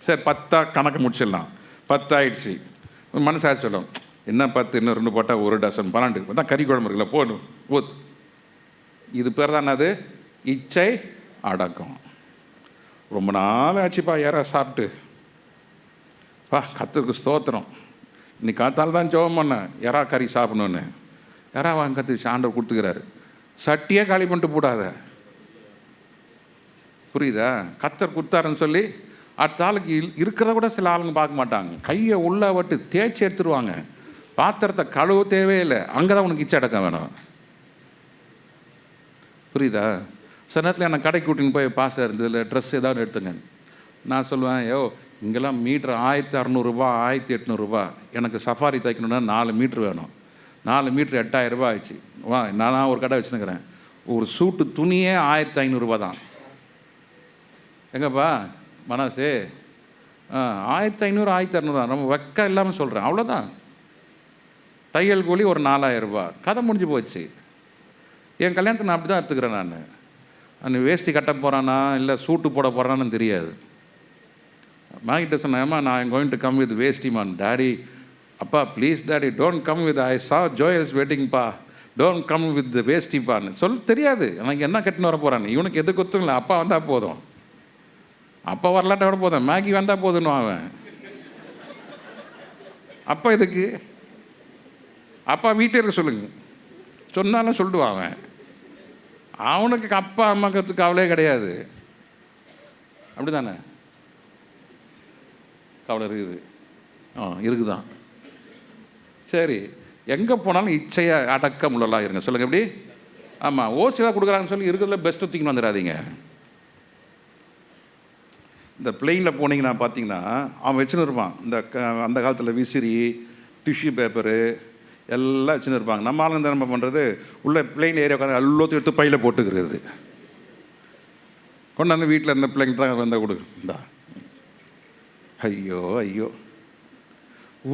சரி, 10 கணக்கு முடிச்சிடலாம். 10 ஆயிடுச்சு. மனசாச்சு சொல்லும், என்ன 10, இன்னும் 2 போட்டால் 1 டசன் 12. தான் கறி குழம்பு இருக்குல்ல, போதும் போத்து. இது பேர் தான் என்னது? இச்சை அடக்கம். ரொம்ப நாள் ஆச்சுப்பா யாரா சாப்பிட்டு, கர்த்தருக்கு ஸ்தோத்திரம், இன்னைக்கு காத்தால் தான் ஜெபம் பண்ணேன் யாரா கறி சாப்பிடணுன்னு. யாரா வாங்க கற்று ஆண்டவர் கொடுத்துக்கிறாரு. சட்டியே காலி பண்ணிட்டு போடாத. புரியுதா? கர்த்தர் கொடுத்தாருன்னு சொல்லி அடுத்த ஆளுக்கு இருக்கிறத கூட சில ஆளுங்க பார்க்க மாட்டாங்க. கையை உள்ள விட்டு தேய்ச்சி எடுத்துருவாங்க. பாத்திரத்தை கழுவ தேவையில்லை, அங்கே தான் உனக்கு இச்சை அடக்கம் வேணும். புரியுதா? சில நேரத்தில் என்னை கடைக்கு கூட்டின்னு போய் பாஸ்டர் இருந்ததில்ல ட்ரெஸ் ஏதாவது எடுத்துங்க. நான் சொல்லுவேன், இங்கெல்லாம் மீட்ரு 1600 ரூபா 1800 எனக்கு சஃபாரி தைக்கணுன்னா 4 மீட்ரு வேணும். 4 மீட்ரு 8000 ரூபா ஆயிடுச்சு. நான் ஒரு கடை வச்சுன்னுக்கிறேன். ஒரு சூட்டு துணியே 1500 தான். எங்கப்பா மனசு? 1500 1600 தான். நம்ம வெக்க இல்லாமல் சொல்கிறேன், அவ்வளோதான். தையல் கூலி ஒரு 4000 கதை முடிஞ்சு போச்சு. என் கல்யாணத்தை நான் அப்படி தான் எடுத்துக்கிறேன். நான் வேஷ்டி கட்ட போகிறானா இல்லை சூட்டு போட போகிறான்னு தெரியாது. மாகிட்ட சொன்னேன், நான் going to come with veshti man. Daddy, அப்பா please daddy don't come with I saw Joel's வெட்டிங்ப்பா, டோன்ட் கம் வித் வேஸ்டிப்பான்னு தெரியாது. எனக்கு என்ன கட்டின்னு வர போகிறான்னு. இவனுக்கு எது குத்துங்களா, அப்பா வந்தால் போதும், அப்பா வரலாட்ட வர போதும், மேகி வந்தால் போதுன்னு அவன். அப்பா எதுக்கு, அப்பா வீட்டில் இருக்க சொல்லுங்க சொன்னாலும் சொல்லிடுவான் அவன். அவனுக்கு அப்பா அம்மா கற்றுக்கு கவலையே கிடையாது. அப்படி தானே? கவலை இருக்குது. இருக்குதான். சரி, எங்கே போனாலும் இச்சையை அடக்க உள்ளலாம் இருங்க. சொல்லுங்கள் எப்படி? ஆமாம், ஓசியாக கொடுக்குறாங்கன்னு சொல்லி இருக்கிறதுல பெஸ்ட்டு தூக்கின்னு வந்துடாதீங்க. இந்த பிளெயினில் போனீங்கன்னா பார்த்தீங்கன்னா அவன் வச்சுன்னு இருப்பான் அந்த காலத்தில் விசிறி, டிஷ்யூ பேப்பரு எல்லாம் வச்சுன்னு இருப்பாங்க. நம்ம ஆளுங்க நம்ம பண்ணுறது, உள்ள பிளெயின் ஏரியா உட்காந்து எல்லாத்தையும் எடுத்து பையில் போட்டுக்கிறது. கொண்டாந்து வீட்டில் இருந்த பிள்ளைங்க தான் வந்தால் கொடு, இந்தா. ஐயோ ஐயோ,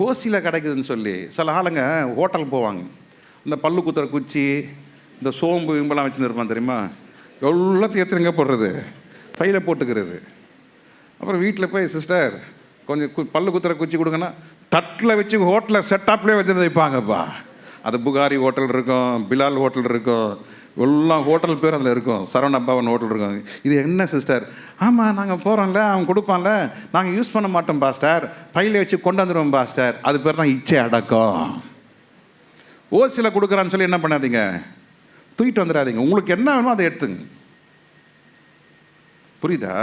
ஓசியில் கிடைக்குதுன்னு சொல்லி சில ஆளுங்க ஹோட்டல் போவாங்க. இந்த பல்லு குத்துற குச்சி, இந்த சோம்பு இம்பெல்லாம் வச்சுன்னு இருப்பான் தெரியுமா, எல்லாத்தையும் எடுத்துங்க போடுறது, பையில் போட்டுக்கிறது. அப்புறம் வீட்டில் போய் சிஸ்டர் கொஞ்சம் பல்லு குத்துற குச்சி கொடுங்கன்னா தட்டில் வச்சு ஹோட்டலில் செட்டாப்லேயே வச்சுருந்து வைப்பாங்கப்பா. அது புகாரி ஹோட்டல் இருக்கும், பிலால் ஹோட்டல் இருக்கும், எல்லாம் ஹோட்டல் பேர் அதில் இருக்கும், சரவண பவன் ஹோட்டல் இருக்கும். இது என்ன சிஸ்டர்? ஆமாம், நாங்கள் போகிறோம்ல, அவன் கொடுப்பான்ல, நாங்கள் யூஸ் பண்ண மாட்டோம் பாஸ்டர், பையில வச்சு கொண்டு வந்துடுவோம் பாஸ்டர். அது பேர் தான் இச்சை அடக்கம். ஓசியில் கொடுக்குறான்னு சொல்லி என்ன பண்ணாதீங்க, தூக்கிட்டு வந்துடாதீங்க. உங்களுக்கு என்ன வேணுமோ அதை எடுத்துங்க. புரியுதா?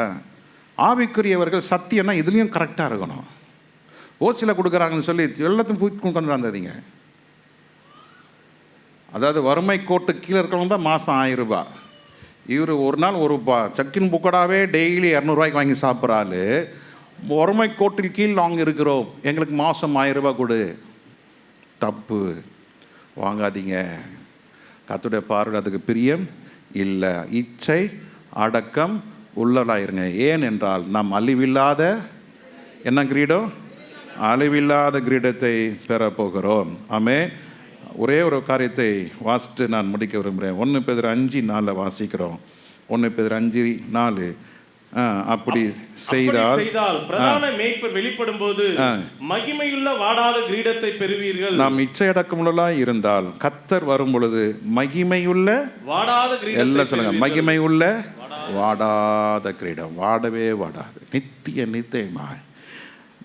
ஆவிக்குரியவர்கள் சத்தியம்னா இதுலேயும் கரெக்டாக இருக்கணும். ஓசியில் கொடுக்குறாங்கன்னு சொல்லி எல்லாத்தையும் கொண்டு வந்துடாதீங்க. அதாவது வறுமை கோட்டு கீழே இருக்கிறவங்க தான் மாதம் 1000 ரூபாய். இவர் ஒரு நாள் ₹1 சக்கின் புக்கடாவே டெய்லி 200 ரூபாய்க்கு வாங்கி சாப்பிட்றாள். வறுமை கோட்டில் கீழ் நாங்கள் இருக்கிறோம், எங்களுக்கு மாதம் 1000 ரூபாய் கொடு. தப்பு, வாங்காதீங்க. கர்த்தருடைய பார்வை அதுக்கு பிரியம் இல்லை. இச்சை அடக்கம் உள்ளலாயிருங்க. ஏன் என்றால் நாம் அழிவில்லாத என்ன கிரீடம், அழிவில்லாத கிரீடத்தை பெறப்போகிறோம். ஆமே. ஒரே ஒரு காரியத்தை வாசித்து நான் முடிக்க விரும்புகிறேன். 1 பேதுரு 5:4 வாசிக்கிறோம். 1 பேதுரு 5:4. அப்படி செய்தால் பிரதான மேய்ப்பர் வெளிப்படும் போது மகிமையுள்ள வாடாத கிரீடத்தை பெறுவீர்கள். நாம் இச்சை அடக்கமுள்ளவர்களாய் இருந்தால் கர்த்தர் வரும் பொழுது மகிமையுள்ள வாடாத கிரீடம், எல்லாம் சொல்லுங்க, மகிமையுள்ள வாடாத கிரீடம், வாடவே வாடாது, நித்தியமாய்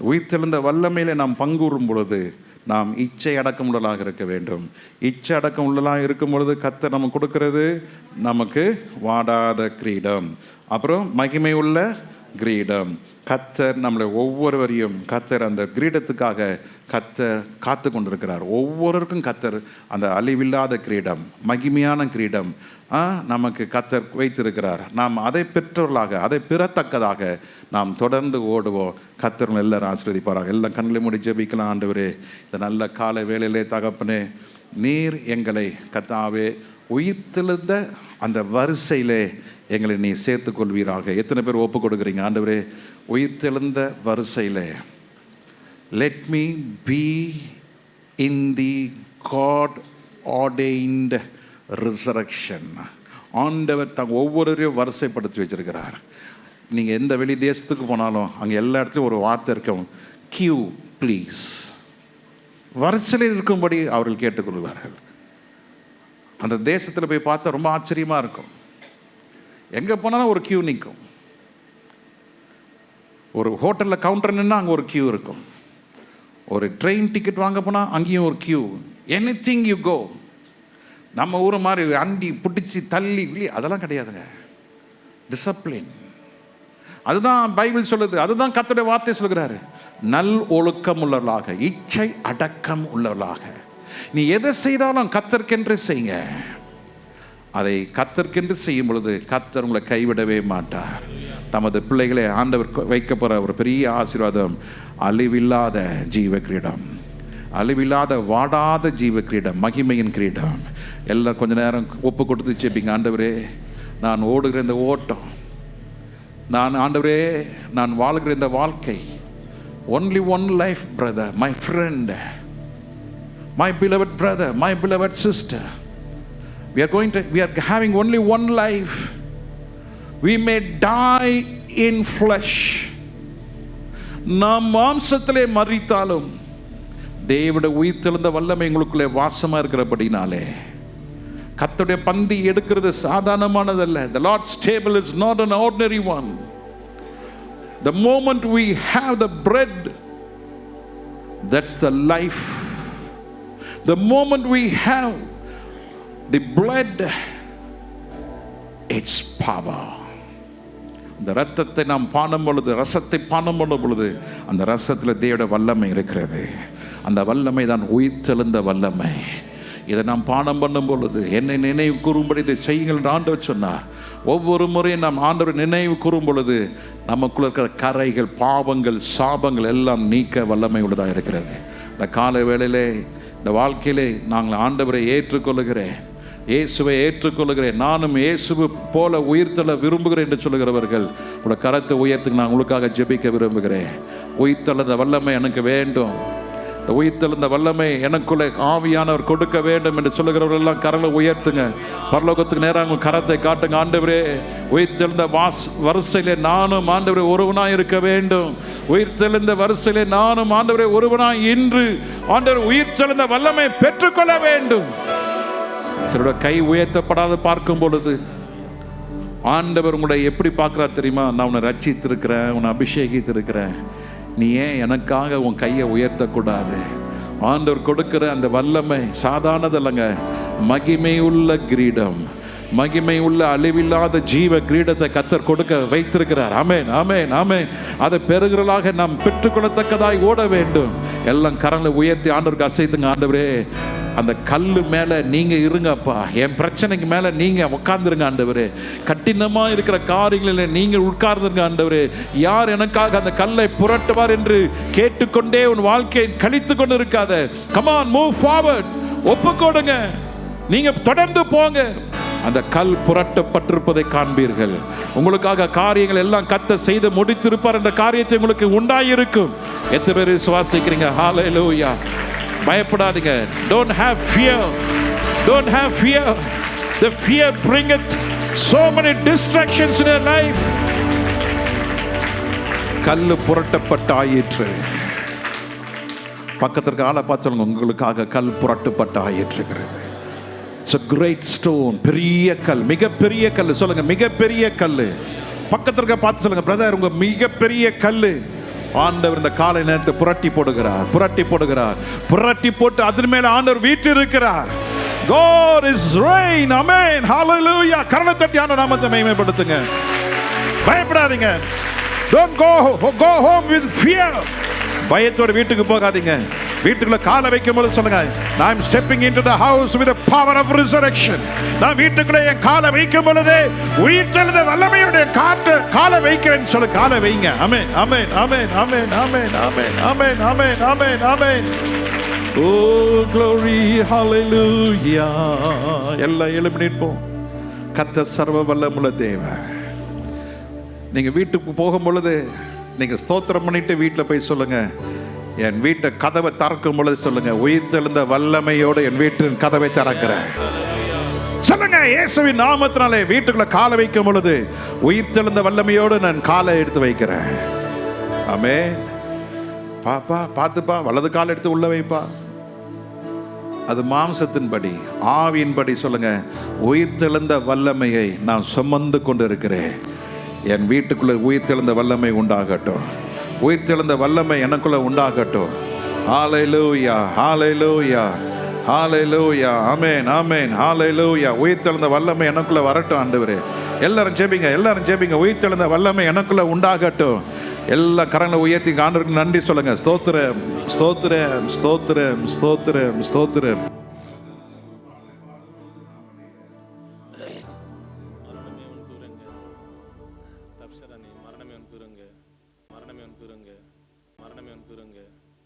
உயிர்த்தெழுந்த வல்லமையிலே நாம் பங்குறும் பொழுது நாம் இச்சை அடக்கம் உள்ளலாக இருக்க வேண்டும். இச்சை அடக்கம் உள்ளலாக இருக்கும் பொழுது கர்த்தர் நமக்கு கொடுக்கிறது நமக்கு வாடாத கிரீடம், அப்புறம் மகிமை உள்ள கிரீடம். கர்த்தர் நம்மளை ஒவ்வொருவரையும் கர்த்தர் அந்த கிரீடத்துக்காக கர்த்தர் காத்து கொண்டிருக்கிறார். ஒவ்வொருவருக்கும் கர்த்தர் அந்த அழிவில்லாத கிரீடம், மகிமையான கிரீடம் நமக்கு கர்த்தர் வைத்திருக்கிறார். நாம் அதை பெற்றவர்களாக, அதை பெறத்தக்கதாக நாம் தொடர்ந்து ஓடுவோம். கர்த்தர் எல்லாரும் ஆசீர்வதிப்பாராக. எல்லாம் கண்களை மூடி ஜெபிக்கலாம். ஆண்டவரே, இந்த நல்ல காலை வேளையிலே தகப்பனே, நீர் எங்களை கர்த்தாவே உயிர்த்தெழுந்த அந்த வரிசையிலே எங்களை நீ சேர்த்துக்கொள்வீராக. எத்தனை பேர் ஒப்பு கொடுக்குறீங்க? ஆண்டவரே, உயிர்த்தெழுந்த வரிசையிலே let me be in the God ordained resurrection. ஆண்டவர் ஒவ்வொருவரையும் வரிசைப்படுத்தி வச்சிருக்கிறார். நீங்கள் எந்த வெளி தேசத்துக்கு போனாலும் அங்கே எல்லா இடத்துலையும் ஒரு வார்த்தை இருக்கும், கியூ ப்ளீஸ். வரிசையில் இருக்கும்படி அவர்கள் கேட்டுக்கொள்வார்கள். அந்த தேசத்தில் போய் பார்த்தா ரொம்ப ஆச்சரியமாக இருக்கும். எங்கே போனாலும் ஒரு கியூ நிற்கும். ஒரு ஹோட்டலில் கவுண்டர் நின்னா அங்கே ஒரு கியூ இருக்கும். ஒரு ட்ரெயின் டிக்கெட் வாங்க போனால் அங்கேயும் ஒரு கியூ. Anything you go. நம்ம ஊர் மாதிரி அண்டி பிடிச்சி தள்ளி அதெல்லாம் கிடையாதுங்க. டிசிப்ளின். அதுதான் பைபிள் சொல்லுது, அதுதான் கர்த்தருடைய வார்த்தை சொல்கிறாரு. நல் ஒழுக்கம் உள்ளவர்களாக, இச்சை அடக்கம் உள்ளவர்களாக. நீ எதை செய்தாலும் கர்த்தருக்கென்று செய்யுங்க. அதை கர்த்தருக்கென்று செய்யும் பொழுது கர்த்தர் உங்களை கைவிடவே மாட்டார். தமது பிள்ளைகளை ஆண்டவர் வைக்க போகிற ஒரு பெரிய ஆசீர்வாதம், அழிவில்லாத ஜீவ கிரீடம், அழிவில்லாத வாடாத ஜீவ கிரீடம், மகிமையின் கிரீடம். எல்லாம் கொஞ்ச நேரம் ஒப்பு கொடுத்து செப்பிங்க. ஆண்டவரே, நான் ஓடுகிற இந்த ஓட்டம், ஆண்டவரே நான் வாழ்கிற இந்த வாழ்க்கை, only one life brother, my friend, my beloved brother, my beloved sister, we are having only one life. We may die in flesh. நாம் மாம்சத்திலே மரித்தாலும் தேவனுடைய உயிர்த்தெழுந்த வல்லமை உங்களுக்குள்ளே வாசமாக இருக்கிறபடினாலே கர்த்தருடைய பந்தி எடுக்கிறது சாதாரணமானதல்ல. The Lord's table is not an ordinary one. The moment we have the bread, that's the life. The moment we have the blood, it's power. இந்த ரத்தத்தை நாம் பானம் பொழுது, ரசத்தை பானம் பண்ணும் பொழுது, அந்த ரசத்தில் தேவனுடைய வல்லமை இருக்கிறது. அந்த வல்லமை தான் உயிர்த்தெழுந்த வல்லமை. இதை நாம் பானம் பண்ணும் பொழுது என்னை நினைவு கூறும்படி இதை செய்யுங்கள் என்று ஆண்டவர் சொன்னார். ஒவ்வொரு முறையும் நாம் ஆண்டவர் நினைவு கூறும் பொழுது நமக்குள்ள இருக்கிற கரைகள், பாவங்கள், சாபங்கள் எல்லாம் நீக்க வல்லமை உள்ளதாக இருக்கிறது. இந்த காலை வேளையிலே, இந்த வாழ்க்கையிலே நாங்கள் ஆண்டவரை ஏற்றுக்கொள்ளுகிறேன், இயேசுவை ஏற்றுக்கொள்கிறேன், நானும் இயேசுவை போல உயிர்த்தெழ விரும்புகிறேன் என்று சொல்லுகிறவர்கள் உங்களோட கரத்தை உயர்த்துக்கு நான் உங்களுக்காக ஜெபிக்க விரும்புகிறேன். உயிர்த்தெழுந்த வல்லமை எனக்கு வேண்டும், இந்த உயிர்த்தெழுந்த வல்லமை எனக்குள்ளே ஆவியானவர் கொடுக்க வேண்டும் என்று சொல்லுகிறவர்கள் எல்லாம் கரலை உயர்த்துங்க. பரலோகத்துக்கு நேராக உங்கள் கரத்தை காட்டுங்க. ஆண்டவரே, உயிர்த்தெழுந்த வரிசையிலே நானும் ஆண்டவரே ஒருவனாய் இருக்க வேண்டும். உயிர்த்தெழுந்த வரிசையிலே நானும் ஆண்டவரே ஒருவனாய் இன்று ஆண்டவர் உயிர்த்தெழுந்த வல்லமை பெற்றுக்கொள்ள வேண்டும். சிலோட கை உயர்த்தப்படாத பார்க்கும் பொழுது ஆண்டவர் உங்களை எப்படி பார்க்குறா தெரியுமா? நான் உன்னை ரட்சித்திருக்கிறேன், உன்னை அபிஷேகித்திருக்கிறேன், நீ ஏன் எனக்காக உன் கையை உயர்த்தக்கூடாது? ஆண்டவர் கொடுக்கிற அந்த வல்லமை சாதாரணதல்லங்க, மகிமை உள்ள கிரீடம், மகிமை உள்ள அழிவில்லாத ஜீவ கிரீடத்தை கர்த்தர் கொடுக்க வைத்திருக்கிறார். ஆமென், ஆமென், ஆமென். அதை பெறுகிறதாக நாம் பெற்றுக்கொள்ளத்தக்கதாய் ஓட வேண்டும். எல்லாம் கரங்களை உயர்த்தி ஆண்டவருக்கு அசைத்துங்க. ஆண்டவரே, அந்த கல்லு மேலே நீங்கள் இருங்கப்பா, என் பிரச்சனைக்கு மேலே நீங்கள் உட்கார்ந்துருங்க ஆண்டவரே. கடினமாக இருக்கிற காரியங்களில் நீங்கள் உட்கார்ந்துருங்க ஆண்டவரே. யார் எனக்காக அந்த கல்லை புரட்டுவார் என்று கேட்டுக்கொண்டே உன் வாழ்க்கையை கழித்து கொண்டு இருக்காத. Come on, move forward. ஒப்புக்கொடுங்க, நீங்கள் தொடர்ந்து போங்க. அந்த கல் புரட்டப்பட்டிருப்பதை காண்பீர்கள். உங்களுக்காக காரியங்கள் எல்லாம் கர்த்தர் செய்து முடித்திருப்பார் என்ற காரியத்தை உங்களுக்கு உண்டாயிருக்கும். எத்தனை பேர் விசுவாசிக்கிறீங்க? ஹல்லேலூயா. பயப்படாதீங்க. Don't have fear. Don't have fear. The fear bringeth so many distractions in your life. கல்லு புரட்டப்பட்ட ஆயிற்று. பக்கத்திற்கு ஆளை பார்த்து சொல்லுங்க, உங்களுக்காக கல் புரட்டப்பட்ட ஆயிற்றுகிறது. It's a great stone. பெரிய கல், மிகப்பெரிய கல். சொல்லுங்க, மிகப்பெரிய கல். பக்கத்திற்கு பார்த்து சொல்லுங்க, பிரதர், உங்க மிகப்பெரிய கல் ஆண்டவர் இந்த காலை நேரத்தை புரட்டி போடுகிறார், புரட்டி போடுகிறார், புரட்டி போட்டு அதன் மேல ஆண்டவர் வீட்டு இருக்கிறார். God is reign. Amen. Hallelujah. கரங்களை தட்டி ஆண்டவர் நாமத்தை மகிமைப்படுத்துங்க. பயப்படாதீங்க. Don't go home with fear. பயத்தோட வீட்டுக்கு போகாதீங்க. வீட்டுக்குள்ள காலை வைக்கும் போது சொல்லுங்க, I am stepping into the house with the power of resurrection. நான் வீட்டுக்குள்ள என் காலை வைக்கும் பொழுது உயிர்த்தெழுந்த வல்லமையுடைய காலை வைக்கிறேன்னு சொல்லு. காலை வைங்க. ஆமென், ஆமென், ஆமென், ஆமென், ஆமென், ஆமென், ஆமென், ஆமென், ஆமென், ஆமென். Oh glory, hallelujah. எல்லாம் எழுப்பி நிற்போம். கர்த்தர் சர்வ வல்லமுள்ள தேவன். நீங்க வீட்டுக்கு போகும் பொழுது நீங்க ஸ்தோத்திரம் பண்ணிட்டு வீட்டில் போய் சொல்லுங்க, என் வீட்டை கதவை திறக்கும் பொழுது சொல்லுங்க, உயிர்த்தெழுந்த வல்லமையோடு என் வீட்டின் கதவை திறக்கிறேன். சொல்லுங்க, இயேசுவின் நாமத்தினாலே வீட்டுக்குள்ள காலை வைக்கும் பொழுது உயிர்த்தெழுந்த வல்லமையோடு நான் காலை எடுத்து வைக்கிறேன். ஆமென். பாப்பா பார்த்துப்பா, வலது காலை எடுத்து உள்ள வைப்பா. அது மாம்சத்தின்படி, ஆவியின்படி சொல்லுங்க, உயிர்த்தெழுந்த வல்லமையை நான் சுமந்து கொண்டு இருக்கிறேன். என் வீட்டுக்குள்ள உயிர்த்தெழுந்த வல்லமை உண்டாகட்டும், உயிர்த்தெழுந்த வல்லமை எனக்குள்ள உண்டாகட்டும். ஹல்லேலூயா, ஹல்லேலூயா, ஹல்லேலூயா. ஆமென், ஆமென், ஹல்லேலூயா. உயிர்த்தெழுந்த வல்லமை எனக்குள்ள வரட்டும் ஆண்டவரே. எல்லாரும் ஜெபிங்க, எல்லாரும் ஜெபிங்க. உயிர்த்தெழுந்த வல்லமை எனக்குள்ள உண்டாகட்டும். எல்லா கரங்களை உயர்த்தி ஆண்டவருக்கு நன்றி சொல்லுங்க. ஸ்தோத்திரம், ஸ்தோத்திரம், ஸ்தோத்திரம், ஸ்தோத்திரம், ஸ்தோத்திரம். மரணமே உன் தூரங்க.